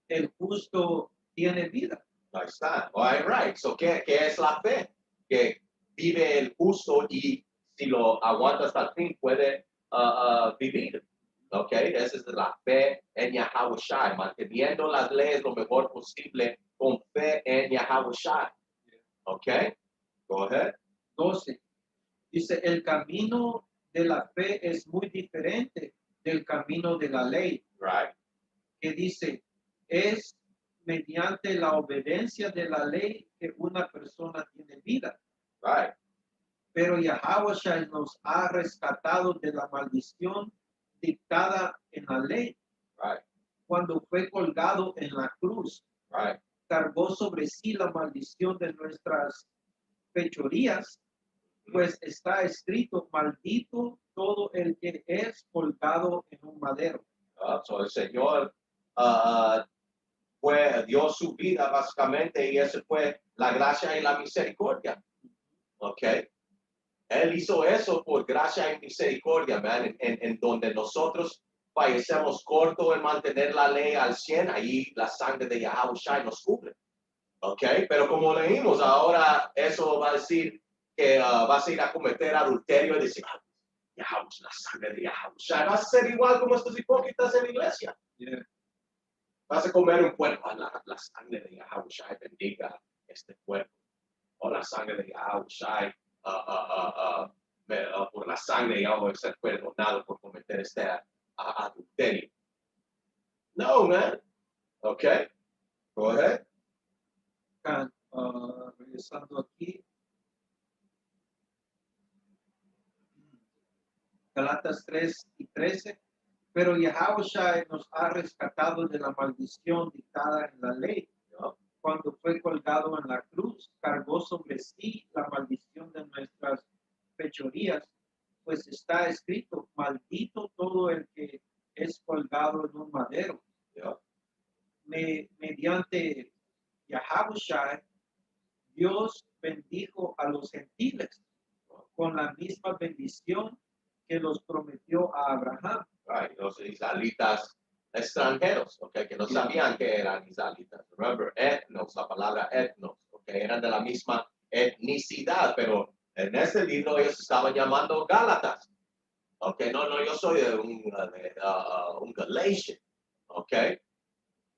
el justo tiene vida. Ahí está. All right. So, ¿qué es la fe? Que vive el justo y si lo aguanta hasta el fin puede vivir. Ok, esa es la fe en Yahweh Shai, manteniendo las leyes lo mejor posible con fe en Yahweh Shai. Ok, go ahead. 12. Dice, el camino de la fe es muy diferente del camino de la ley. Right. Que dice, es mediante la obediencia de la ley que una persona tiene vida. Right. Pero Yahweh Shai nos ha rescatado de la maldición dictada en la ley. Right. Cuando fue colgado en la cruz. Right. Cargó sobre sí la maldición de nuestras fechorías, pues está escrito, maldito todo el que es colgado en un madero. So el Señor dio su vida básicamente y eso fue la gracia y la misericordia. Ok. Él hizo eso por gracia y misericordia, man, en donde nosotros fallecemos corto en mantener la ley al 100, ahí la sangre de Yahweh Shai nos cubre. Ok, pero como leímos, ahora eso va a decir que vas a ir a cometer adulterio y decir, Yahweh, la sangre de Yahweh Shai, vas a ser igual como estos hipócritas en la iglesia. Yeah. Vas a comer un cuerpo. La sangre de Yahushua bendiga este cuerpo. O la sangre de Yahushua. Por la sangre ya voy a ser perdonado por cometer este adulterio. No, man. Okay. Go ahead. Regresando aquí. Galatas 3:13. Pero Yahushua nos ha rescatado de la maldición dictada en la ley. ¿No? Cuando fue colgado en la cruz, cargó sobre sí la maldición de nuestras fechorías, pues está escrito, maldito todo el que es colgado en un madero. ¿No? Mediante Yahushua, Dios bendijo a los gentiles con la misma bendición que los prometió a Abraham. Right. Los israelitas extranjeros, okay, que no sabían que eran israelitas. Remember, etnos, la palabra etnos, okay, eran de la misma etnicidad, pero en este libro ellos estaban llamando Gálatas. Okay, no, yo soy un Galatian, okay.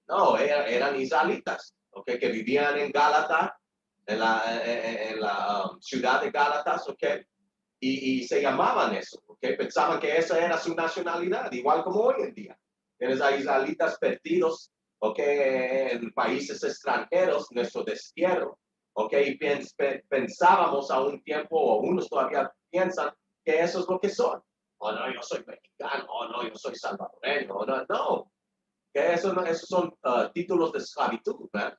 No, eran israelitas, okay, que vivían en Gálata, en la ciudad de Gálatas, okay. Y se llamaban eso, ¿okay? Pensaban que esa era su nacionalidad, igual como hoy en día. Tienes a israelitas perdidos, ¿okay? En países extranjeros, nuestro destierro, ¿okay? Y pensábamos a un tiempo, o unos todavía piensan que eso es lo que son. Oh, no, yo soy mexicano, oh, no, yo soy salvadoreño, oh, no, que esos son títulos de esclavitud, ¿verdad?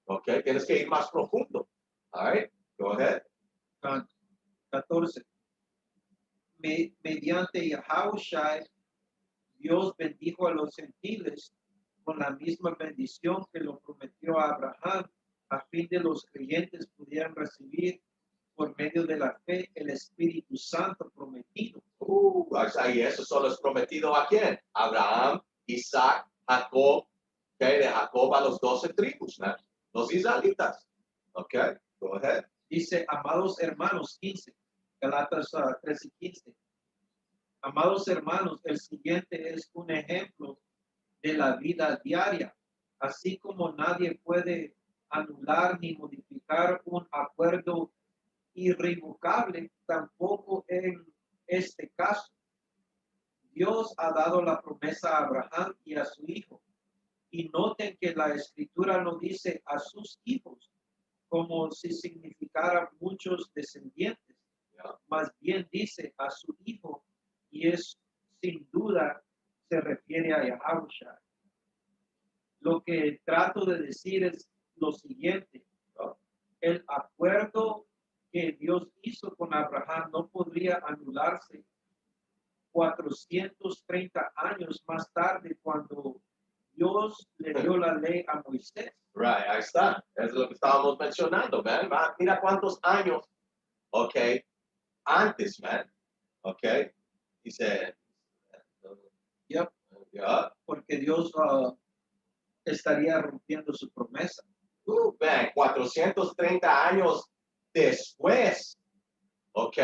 ¿Okay? Tienes que ir más profundo. All right, go ahead. 14. Mediante Yahushua, Dios bendijo a los gentiles con la misma bendición que lo prometió a Abraham, a fin de los creyentes pudieran recibir por medio de la fe el Espíritu Santo prometido. Y eso solo es prometido a quién? Abraham, Isaac, Jacob, okay, de Jacob a los 12 tribus, ¿no? Los israelitas. Ok, go ahead. Dice, amados hermanos, 15, Galatas 3:15. Amados hermanos, el siguiente es un ejemplo de la vida diaria. Así como nadie puede anular ni modificar un acuerdo irrevocable, tampoco en este caso. Dios ha dado la promesa a Abraham y a su hijo. Y noten que la escritura no dice a sus hijos, como si significara muchos descendientes. Más bien dice a su hijo, y es sin duda se refiere a Yahushua. Lo que trato de decir es lo siguiente: el acuerdo que Dios hizo con Abraham no podría anularse 430 años más tarde cuando Dios le dio la ley a Moisés. Right, ahí está. Es lo que estábamos mencionando, man. Mira cuántos años, ok, antes, man. Ok, dice. Yep. Yeah. Porque Dios estaría rompiendo su promesa. Man, 430 años después, ok.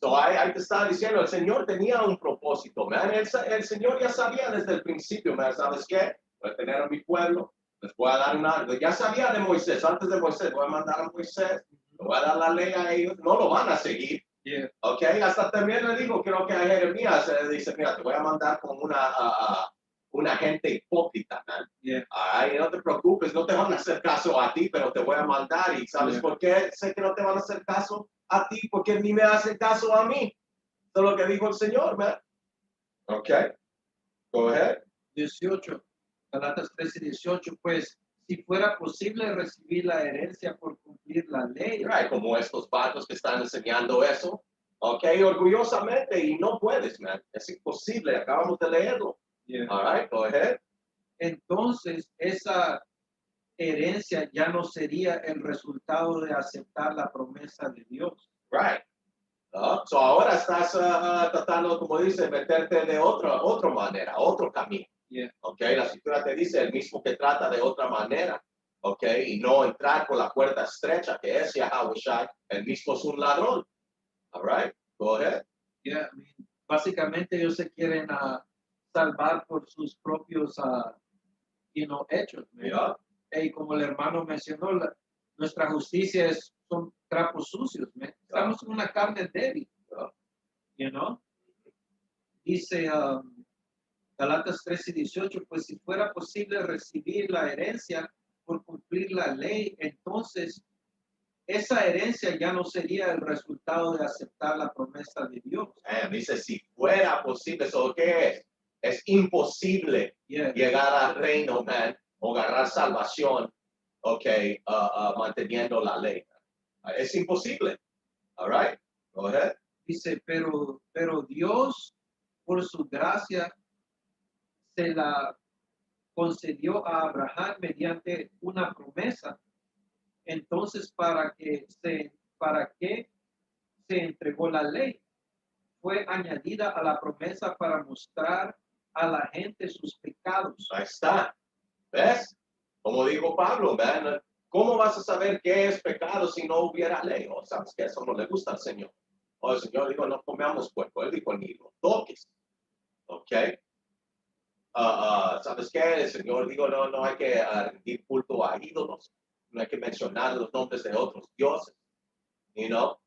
So, ahí te estaba diciendo, el Señor tenía un propósito, man. El Señor ya sabía desde el principio, man. ¿Sabes qué? Voy a tener a mi pueblo, les voy a dar una. Ya sabía de Moisés, antes de Moisés, voy a mandar a Moisés, le voy a dar la ley a ellos, no lo van a seguir. Yeah. Ok, hasta también le digo, creo que a Jeremías dice, mira, te voy a mandar con una gente hipócrita, man. Yeah. Ay, no te preocupes, no te van a hacer caso a ti, pero te voy a mandar. ¿Y sabes Yeah. por qué sé que no te van a hacer caso a ti? Porque ni me hacen caso a mí. Eso es lo que dijo el Señor, man. Ok, go ahead. 18, Galatas 13:18, pues si fuera posible recibir la herencia por cumplir la ley. Right, como estos vatos que están enseñando eso. Ok, orgullosamente, y no puedes, man. Es imposible, acabamos de leerlo. Yeah. All right, go ahead. Entonces, esa herencia ya no sería el resultado de aceptar la promesa de Dios. Right. So ahora estás tratando, como dice, meterte de otra manera, otro camino. Yeah. Okay, la escritura te dice el mismo que trata de otra manera. Okay, y no entrar por la puerta estrecha que es Yahushua, el mismo es un ladrón. All right, go ahead. Yeah, I mean, básicamente ellos se quieren salvar por sus propios hechos. Man. Yeah. Y como el hermano mencionó, nuestra justicia son trapos sucios. Man. Estamos en una carne débil. You know? Dice Galatas 13:18, pues si fuera posible recibir la herencia por cumplir la ley, entonces esa herencia ya no sería el resultado de aceptar la promesa de Dios. Dice, si fuera posible, ¿eso qué es? Es imposible Yeah. llegar al reino, man, o agarrar salvación, manteniendo la ley. Es imposible. All right? Go ahead. Dice, pero Dios, por su gracia, se la concedió a Abraham mediante una promesa. Entonces, ¿para qué se entregó la ley? Fue añadida a la promesa para mostrar a la gente sus pecados. Ahí está. ¿Ves? Como dijo Pablo, man, ¿cómo vas a saber qué es pecado si no hubiera ley? O sabes que eso no le gusta al Señor. O el Señor dijo, no comamos puerco. Él dijo, ni lo toques. ¿Ok? ¿Sabes qué? El Señor dijo, no hay que rendir culto a ídolos. No hay que mencionar los nombres de otros dioses. You know?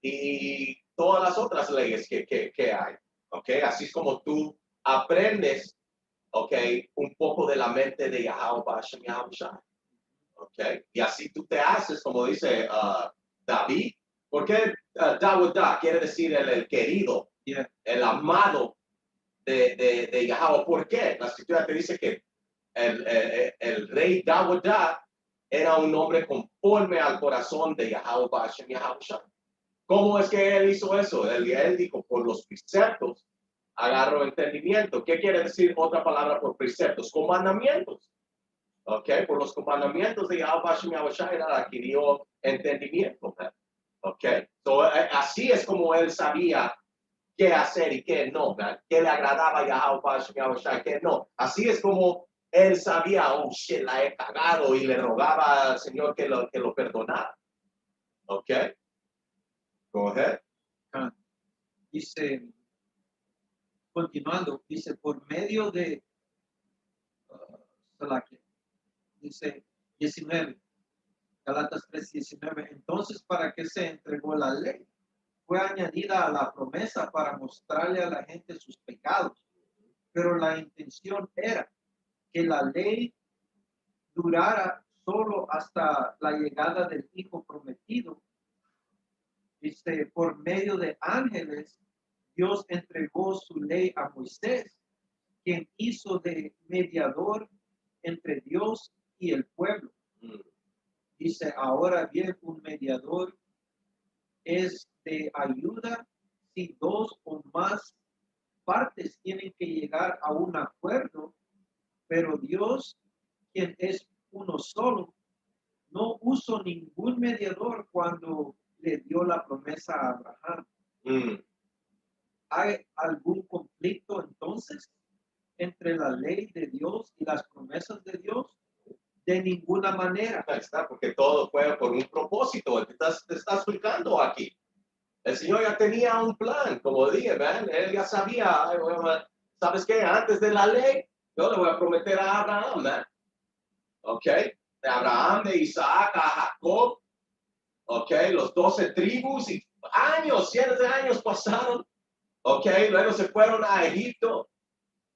Y todas las otras leyes que hay. ¿Ok? Así es como tú aprendes, ¿ok? Un poco de la mente de Yahweh Hashem Yahushua. ¿Ok? Y así tú te haces, como dice David. ¿Por qué Dawodah quiere decir el querido, Yeah. el amado de Yahweh? ¿Por qué? La escritura te dice que el rey Dawodah era un hombre conforme al corazón de Yahweh Hashem Yahushua. ¿Cómo es que él hizo eso? Él dijo, por los preceptos agarro entendimiento. ¿Qué quiere decir otra palabra por preceptos? Comandamientos. ¿Ok? Por los comandamientos de Yahweh Hashem Yahushua él adquirió entendimiento. ¿Ok? So, así es como él sabía qué hacer y qué no, man. Qué le agradaba a Yahweh Hashem Yahushua y qué no. Así es como él sabía, oh shit, la he cagado y le rogaba al Señor que lo perdonara. ¿Ok? Go ahead. Dice, continuando, dice, por medio de, dice 19, Galatas 3:19, entonces, ¿para qué se entregó la ley? Fue añadida a la promesa para mostrarle a la gente sus pecados, pero la intención era que la ley durara solo hasta la llegada del Hijo prometido. Dice, por medio de ángeles, Dios entregó su ley a Moisés, quien hizo de mediador entre Dios y el pueblo. Dice, ahora bien, un mediador es de ayuda si dos o más partes tienen que llegar a un acuerdo, pero Dios, quien es uno solo, no usó ningún mediador cuando le dio la promesa a Abraham. ¿Hay algún conflicto entonces entre la ley de Dios y las promesas de Dios? De ninguna manera. Ahí está, porque todo fue por un propósito. Te está explicando aquí. El Señor ya tenía un plan, como dije, man. Él ya sabía, ¿sabes qué? Antes de la ley, yo le voy a prometer a Abraham, man. ¿Ok? De Abraham, de Isaac, a Jacob. ¿Ok? Los 12 tribus y años, cientos de años pasaron. ¿Ok? Luego se fueron a Egipto.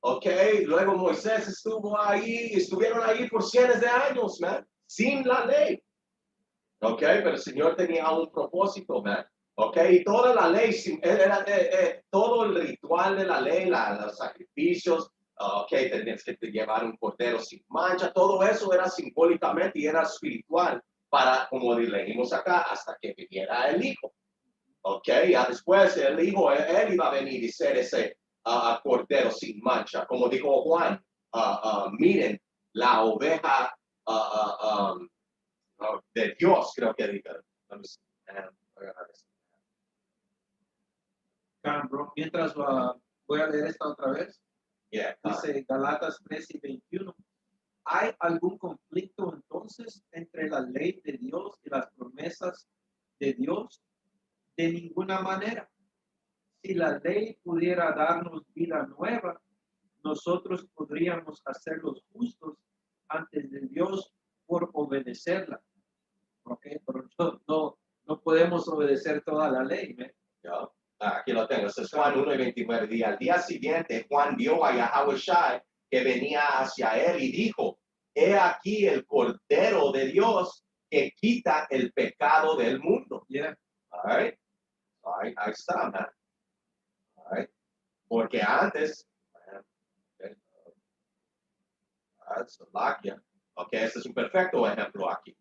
¿Ok? Luego Moisés estuvieron ahí por cientos de años, man. Sin la ley. ¿Ok? Pero el Señor tenía un propósito, man. ¿Ok? Y toda la ley, todo el ritual de la ley, los sacrificios, ¿ok? Tenías que llevar un cordero sin mancha, todo eso era simbólicamente y era espiritual para, como leímos acá, hasta que viniera el Hijo. ¿Ok? Ya después el Hijo, él iba a venir y ser ese cordero sin mancha. Como dijo Juan, miren, la oveja de Dios, creo que diga. Mientras voy a leer esta otra vez. Yeah, Dice Galatas 3:21. ¿Hay algún conflicto entonces entre la ley de Dios y las promesas de Dios? De ninguna manera. Si la ley pudiera darnos vida nueva, nosotros podríamos hacerlos justos Dios por obedecerla. ¿Ok? Pero no podemos obedecer toda la ley. ¿Ve? ¿Ya? Aquí lo tengo. Este es Juan 1:29. Al día siguiente, Juan vio a Yahweh Shai que venía hacia él y dijo, he aquí el Cordero de Dios que quita el pecado del mundo. Yeah. All right? Ahí está, man. All right? Porque antes, ok, este es un perfecto ejemplo aquí.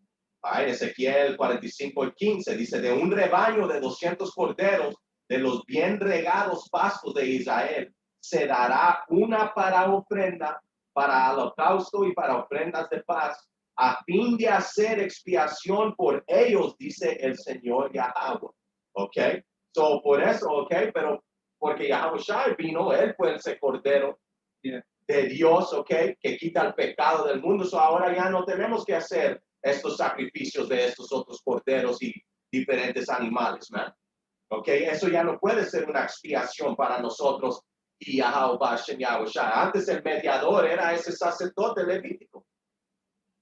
Ezequiel 45:15 dice, de un rebaño de 200 corderos, de los bien regados pastos de Israel, se dará una para ofrenda, para holocausto y para ofrendas de paz, a fin de hacer expiación por ellos, dice el Señor Yahweh. Ok, so por eso, ok, pero porque Yahweh Shai vino, él fue ese cordero. Yeah. De Dios, ok, que quita el pecado del mundo. So ahora ya no tenemos que hacer estos sacrificios de estos otros corderos y diferentes animales, man. Ok, eso ya no puede ser una expiación para nosotros y Yahweh Hashem Yahushua. Antes el mediador era ese sacerdote levítico.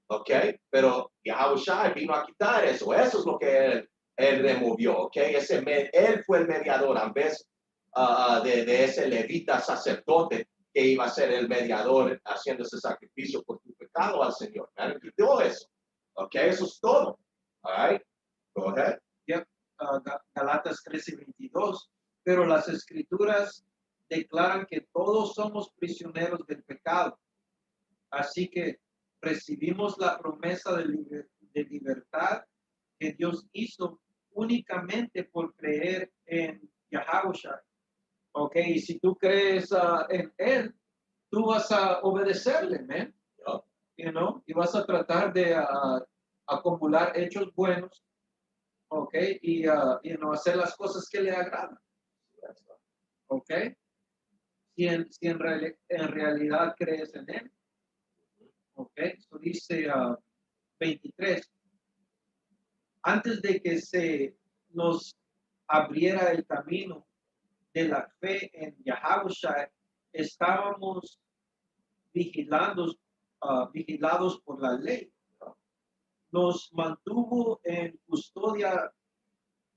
Ok, pero Yahushua vino a quitar eso. Eso es lo que él removió, ok. Él fue el mediador en vez de ese levita sacerdote que iba a ser el mediador haciendo ese sacrificio por tu pecado al Señor. Él quitó eso. Ok, eso es todo. All right, go ahead. Yep. Galatas 13:22. Pero las escrituras declaran que todos somos prisioneros del pecado. Así que recibimos la promesa de libertad que Dios hizo únicamente por creer en Yahushua. Ok, y si tú crees en Él, tú vas a obedecerle, man. Yeah. You know, y vas a tratar de acumular hechos buenos, ok, y hacer las cosas que le agradan, ok. Si en realidad crees en Él, ok. Eso dice 23. Antes de que se nos abriera el camino de la fe en Yahushua, estábamos vigilados por la ley. Nos mantuvo en custodia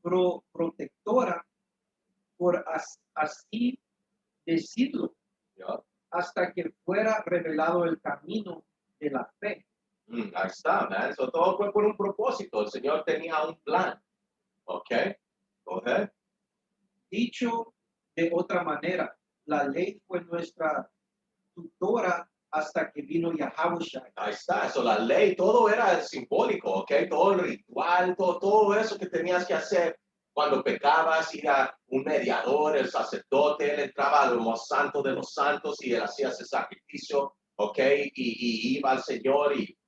protectora, por así decirlo, Yeah. hasta que fuera revelado el camino de la fe. Ahí está, man. So, todo fue por un propósito. El Señor tenía un plan. Ok, go ahead. Dicho de otra manera, la ley fue nuestra tutora hasta que vino Yahushua. Ahí está, eso, la ley, todo era simbólico, ¿ok? Todo el ritual, todo eso que tenías que hacer cuando pecabas, era un mediador, el sacerdote, él entraba a lo más santo de los santos y él hacía ese sacrificio, ¿ok? Y iba al Señor y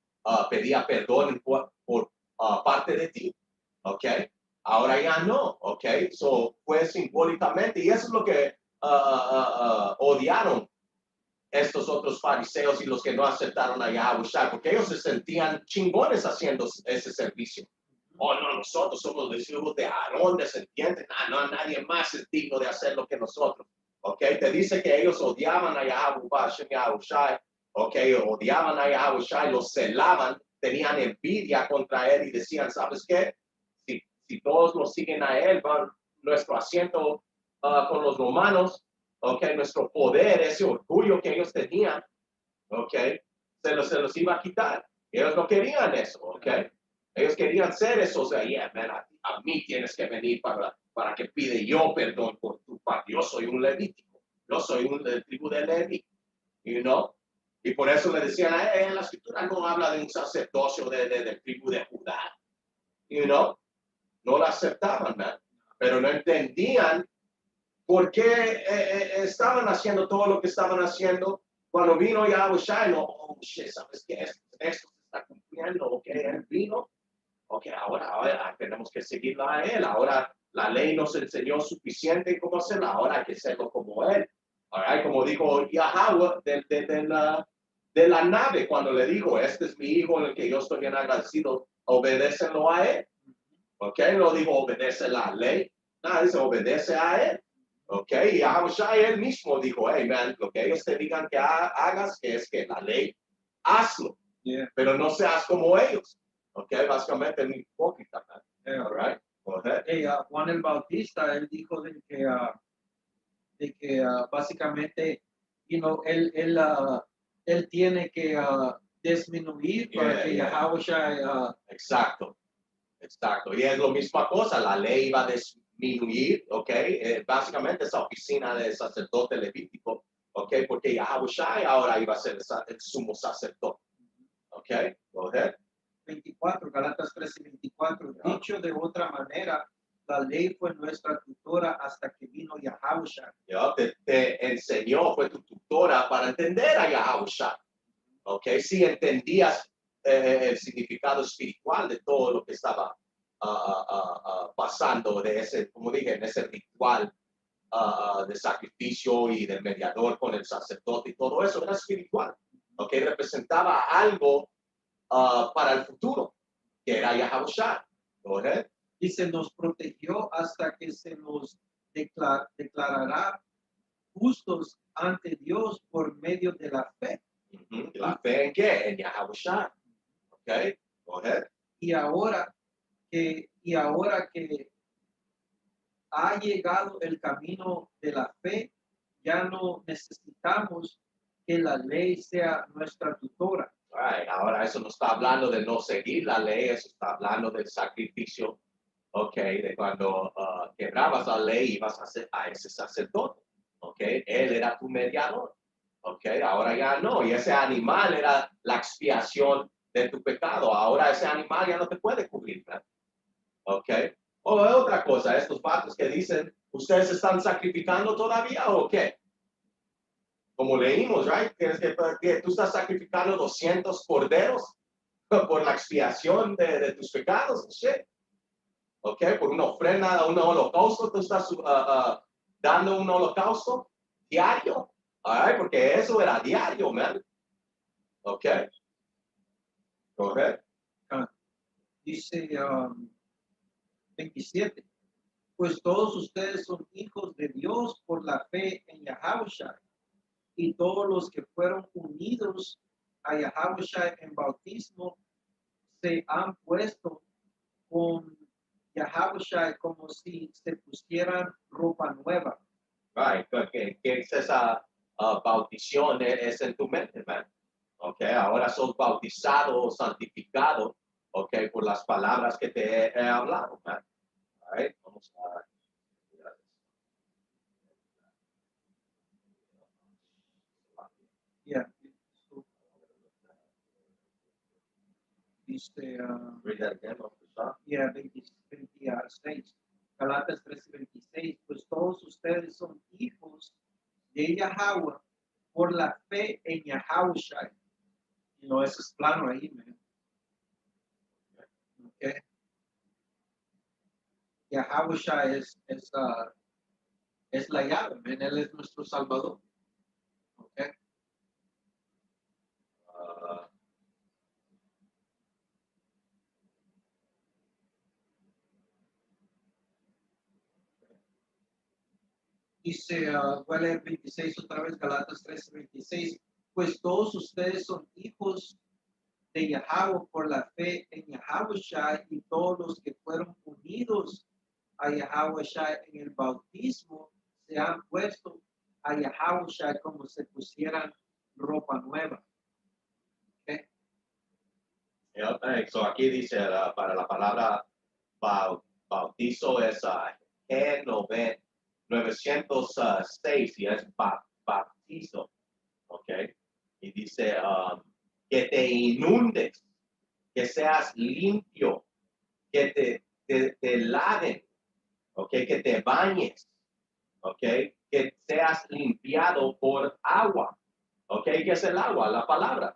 pedía perdón por parte de ti, ¿ok? Ahora ya no, ¿ok? So, fue simbólicamente y eso es lo que odiaron estos otros fariseos y los que no aceptaron a Yahushua, porque ellos se sentían chingones haciendo ese servicio. Oh, no, nosotros somos los hijos de Aarón, descendientes. No, nadie más es digno de hacer lo que nosotros. Ok, te dice que ellos odiaban a Yahushua, ok, odiaban a Yahushua, los celaban, tenían envidia contra él y decían, ¿sabes qué? Si todos nos siguen a él, nuestro asiento con los romanos, ok, nuestro poder, ese orgullo que ellos tenían, ok, se los iba a quitar. Ellos no querían eso, ok. Ellos querían ser eso, o sea, yeah, man, a mí tienes que venir para que pide yo perdón por tu parte. Yo soy un levítico, yo soy un de tribu de Leví, you know. Y por eso le decían, en la escritura no habla de un sacerdocio de tribu de Judá, you know. No lo aceptaban, man, pero no entendían por qué estaban haciendo todo lo que estaban haciendo cuando vino Yahushua. No, oh, shit, ¿sabes qué? Esto se está cumpliendo, ok, él vino. Ok, ahora tenemos que seguirlo a él. Ahora la ley nos enseñó suficiente cómo hacerlo. Ahora hay que hacerlo como él. Right, como dijo Yahweh de la nave cuando le dijo, este es mi hijo en el que yo estoy bien agradecido, obedécenlo a él. Ok, no dijo obedece la ley. No, dice obedece a él. Ok, y Yahushua él mismo dijo, hey man, lo que ellos te digan que hagas, que es que la ley, hazlo. Yeah. pero no seas como ellos. Ok, básicamente un hipócrita, man. Yeah. All right, go ahead. Juan el Bautista, él dijo de que básicamente, él tiene que disminuir para Yeah, que yeah. Yahushua, Exacto, exacto. Y es la misma cosa, la ley iba a disminuir, ¿ok? Básicamente esa oficina de sacerdote levítico, ¿ok? Porque Yahushua ahora iba a ser el sumo sacerdote, ¿ok? Go ahead. 24, Galatas 13:24. Yeah. Dicho de otra manera, la ley fue nuestra tutora hasta que vino Yahushua. Yeah, te enseñó, fue tu tutora para entender a Yahushua, ¿ok? Si entendías el significado espiritual de todo lo que estaba pasando de ese, como dije, en ese ritual de sacrificio y del mediador con el sacerdote y todo eso era espiritual, ¿ok? Representaba algo para el futuro, que era Yahushua. Go ahead. Y se nos protegió hasta que se nos declarará justos ante Dios por medio de la fe. Uh-huh. ¿La fe en qué? En Yahushua. Ok, go ahead. Y ahora que ha llegado el camino de la fe, ya no necesitamos que la ley sea nuestra tutora. Right. Ahora eso no está hablando de no seguir la ley, eso está hablando del sacrificio, ok, de cuando quebrabas la ley ibas a ese sacerdote, ok, él era tu mediador, ok, ahora ya no, y ese animal era la expiación de tu pecado, ahora ese animal ya no te puede cubrir, ¿no? Ok, o otra cosa, estos vatos que dicen, ¿ustedes están sacrificando todavía o qué? Como leímos, right? Que tú estás sacrificando 200 corderos por la expiación de tus pecados, shit. ¿Ok? Por una ofrenda, un holocausto, tú estás dando un holocausto diario. All porque eso era diario, man. ¿Ok? Correcto. Dice 27. Pues todos ustedes son hijos de Dios por la fe en Yahushua. Y todos los que fueron unidos a Yahushua en bautismo se han puesto con Yahushua como si se pusieran ropa nueva. Right, ¿qué es esa bautición? Es en tu mente, man. Ok, ahora sos bautizado o santificado, ok, por las palabras que te he hablado, man. All right, vamos a... Yeah. Dice, Read that again, yeah, 26. Galatas 13:26. Pues todos ustedes son hijos de Yahweh por la fe en Yahushua. Y no, eso es plano ahí, man. Okay. Yahushua es la llave, man. Él es nuestro Salvador. Okay. Dice, voy a leer 26 otra vez, Galatas 13:26. Pues todos ustedes son hijos de Yahweh por la fe en Yahushua, y todos los que fueron unidos a Yahushua en el bautismo se han puesto a Yahushua como si pusieran ropa nueva. Okay. So aquí dice para la palabra bautizo es G906 y es bautizo, ¿ok? Y dice que te inundes, que seas limpio, que te laven, ¿ok? Que te bañes, ¿ok? Que seas limpiado por agua, ¿ok? ¿Qué es el agua? La palabra.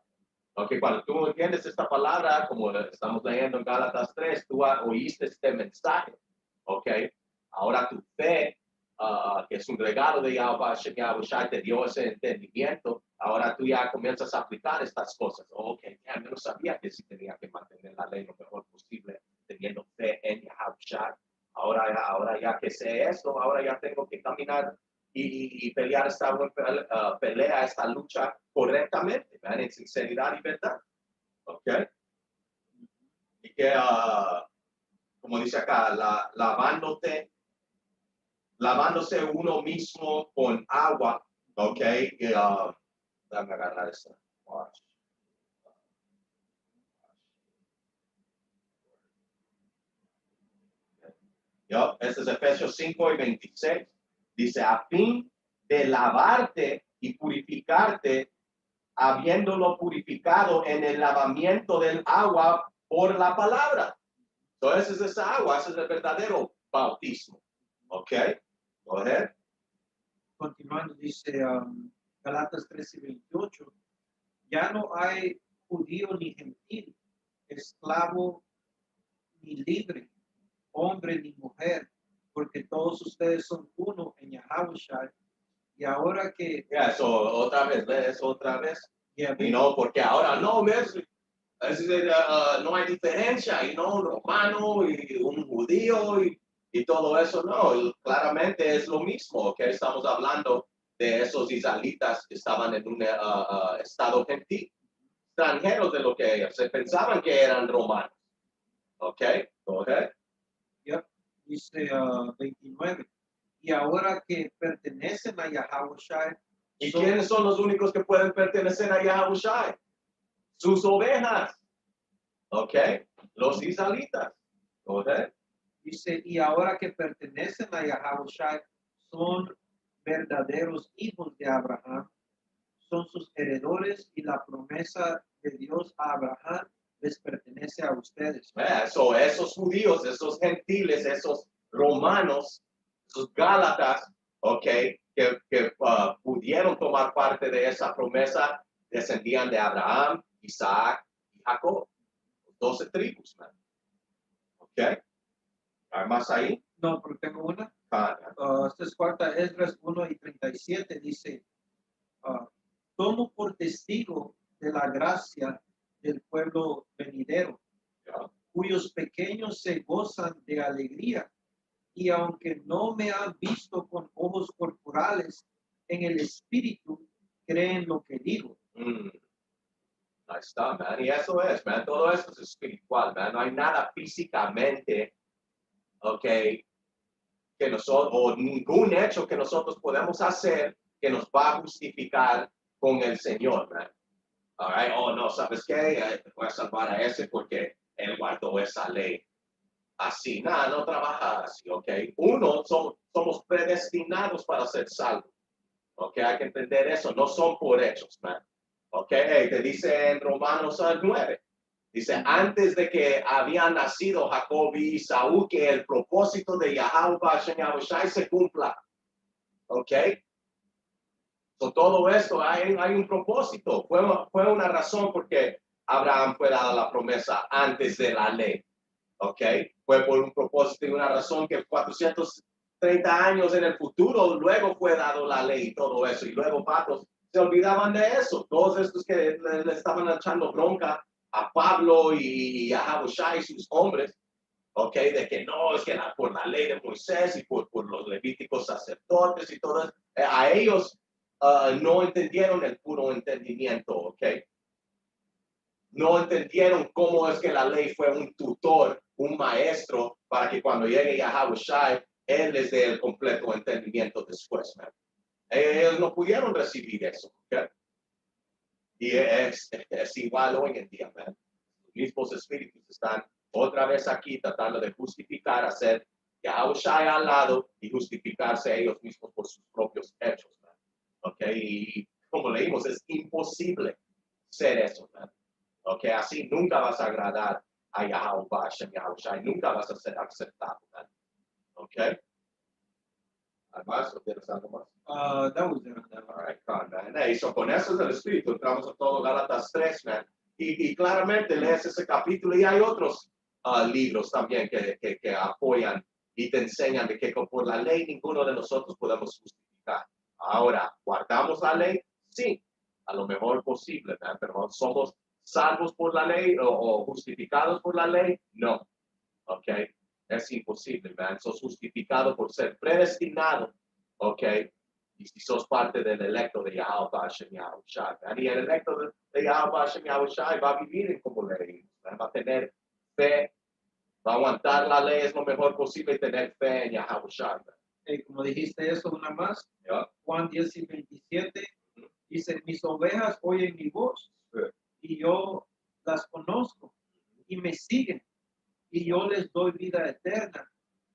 Ok, cuando tú entiendes esta palabra, como estamos leyendo en Gálatas 3, tú oíste este mensaje, ok. Ahora tu fe, que es un regalo de Yahushua, te dio ese entendimiento. Ahora tú ya comienzas a aplicar estas cosas. Ok, ya yo no sabía que sí tenía que mantener la ley lo mejor posible, teniendo fe en Yahushua. Ahora ya que sé esto, ahora ya tengo que caminar y pelear esta pelea, esta lucha correctamente, ¿verdad? En sinceridad y verdad. ¿Ok? Y que, como dice acá, lavándose uno mismo con agua. ¿Ok? Y, déjame agarrar esta. Wash. Yo, este es Efesios 5:26. Dice, a fin de lavarte y purificarte, habiéndolo purificado en el lavamiento del agua por la palabra. Entonces, es esa agua, ese es el verdadero bautismo. ¿Ok? Go ahead. Continuando, dice Galatas 13:28, ya no hay judío ni gentil, esclavo ni libre, hombre ni mujer, porque todos ustedes son uno en Yahushua. Y ahora que Ya, eso otra vez, ¿ves? Otra vez. ya Y no, porque ahora no, ¿ves? No hay diferencia, y no un romano y un judío y todo eso, no, claramente es lo mismo, que estamos hablando de esos israelitas que estaban en un estado gentil, extranjeros de lo que ellos se pensaban que eran romanos. ¿Ok? Go ahead. ya dice 29, y ahora que pertenecen a Yahushua, ¿Y quiénes son los únicos que pueden pertenecer a Yahushua? Sus ovejas. ¿Ok? Los israelitas. Go ahead. dice, y ahora que pertenecen a Yahushua, son verdaderos hijos de Abraham, son sus heredores y la promesa de Dios a Abraham les pertenece a ustedes. So, esos judíos, esos gentiles, esos romanos, esos gálatas, ok, que pudieron tomar parte de esa promesa, descendían de Abraham, Isaac y Jacob, 12 tribus, man. Ok, ¿hay más ahí? No, porque tengo una. Ah, Esta es cuarta Esdras 1:37, dice, tomo por testigo de la gracia del pueblo venidero, ya. cuyos pequeños se gozan de alegría, y aunque no me han visto con ojos corporales, en el espíritu creen lo que digo. Ahí está, man. Y eso es, man. Todo esto es espiritual, man. No hay nada físicamente, ok, que nosotros, o ningún hecho que nosotros podemos hacer que nos va a justificar con el Señor, man. All right? Oh, no, ¿sabes qué? Voy a salvar a ese porque él guardó esa ley. Así, nada, no trabaja así, ¿ok? Uno, somos predestinados para ser salvos, ¿ok? Hay que entender eso, no son por hechos, man. ¿Ok? Te dice en Romanos 9, dice, antes de que habían nacido Jacob y Saúl, que el propósito de Yahushua se cumpla, ¿ok? So, todo esto, hay un propósito, fue una razón porque Abraham fue dada la promesa antes de la ley. ¿Ok? Fue por un propósito y una razón que 430 años en el futuro, luego fue dado la ley y todo eso. Y luego, patos, se olvidaban de eso. Todos estos que le estaban echando bronca a Pablo y a Jabushai y sus hombres, ¿ok? De que no, es que por la ley de Moisés y por los levíticos sacerdotes y todo eso, a ellos no entendieron el puro entendimiento, ¿ok? No entendieron cómo es que la ley fue un tutor, un maestro, para que cuando llegue Yahushua, él les dé el completo entendimiento después, man. Ellos no pudieron recibir eso, ¿ok? Y es igual hoy en día, man. Los mismos espíritus están otra vez aquí tratando de justificar, hacer Yahushua al lado y justificarse ellos mismos por sus propios hechos, man. ¿Ok? Y como leímos, es imposible ser eso, man. Ok, así nunca vas a agradar a Yahushua, Yahushua, nunca vas a ser aceptado, man. Ok. ¿Además o tienes algo más? That was it. All right, God, man. Hey, so con eso del Espíritu entramos a todo Gálatas 3, man. Y claramente lees ese capítulo y hay otros libros también que apoyan y te enseñan de que por la ley ninguno de nosotros podemos justificar. Ahora, ¿guardamos la ley? Sí, a lo mejor posible, man, pero somos salvos por la ley o justificados por la ley, no. Ok, es imposible, man. Sos justificado por ser predestinado, ok, Y si sos parte del electo de Yahweh Hashem Yahushai, y el electo de Yahweh Hashem Yahushai va a vivir como leímos, va a tener fe, va a aguantar la ley, es lo mejor posible tener fe en Yahushai. Como dijiste eso una más, Yeah. Juan 10:27, dice, mis ovejas oyen mi voz Yeah. y yo las conozco y me siguen y yo les doy vida eterna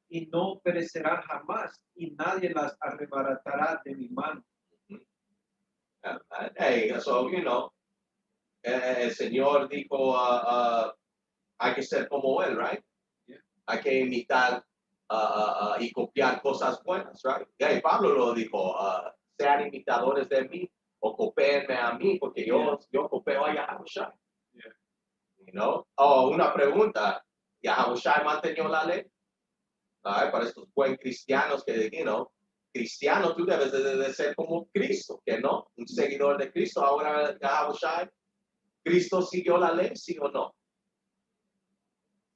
y no perecerán jamás y nadie las arrebatará de mi mano. Hey, so, you know, el Señor dijo, hay que ser como Él, right? Yeah. Hay que imitar y copiar cosas buenas, right? Y Pablo lo dijo, sean imitadores de mí o copéenme a mí, porque yo copio a Yahushua. Yeah. You know? Oh, una pregunta, ¿Yahushua mantenió la ley? Para estos buen cristianos que, you know, cristiano tú debes de ser como Cristo, que no, un seguidor de Cristo. Ahora Yahushua, ¿Cristo siguió la ley, sí o no?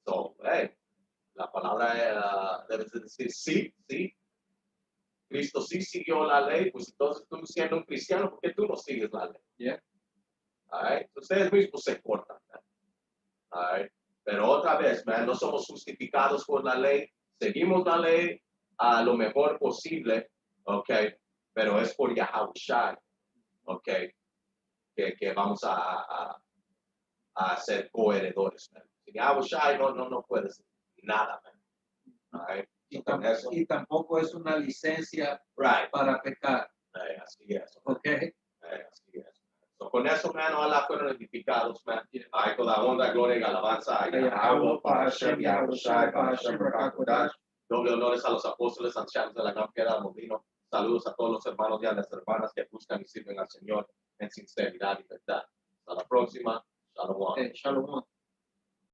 So, hey, la palabra debes de decir sí, sí. Cristo sí siguió la ley, pues entonces tú siendo un cristiano, ¿por qué tú no sigues la ley? Yeah. Right? Ustedes mismos se cortan. Right? Pero otra vez, man, no somos justificados por la ley, seguimos la ley a lo mejor posible, ¿ok? Pero es por Yahushua, ¿ok? Que vamos a ser coheredores, man. Sin Yahushua no puedes nada, man. Right? Y tampoco es una licencia Right. para pecar. Así es. Okay. Así es. So, con eso, man, ojalá fueron edificados, man. Hay toda honra, gloria y alabanza a Yahweh, para Hashem, Yahushua, para Hashem, Barakodash. Doble honores a los apóstoles, ancianos de la Gran Piedra Molino. Saludos a todos los hermanos y a las hermanas que buscan y sirven al Señor en sinceridad y verdad. Hasta la próxima. Shalom. Shalom.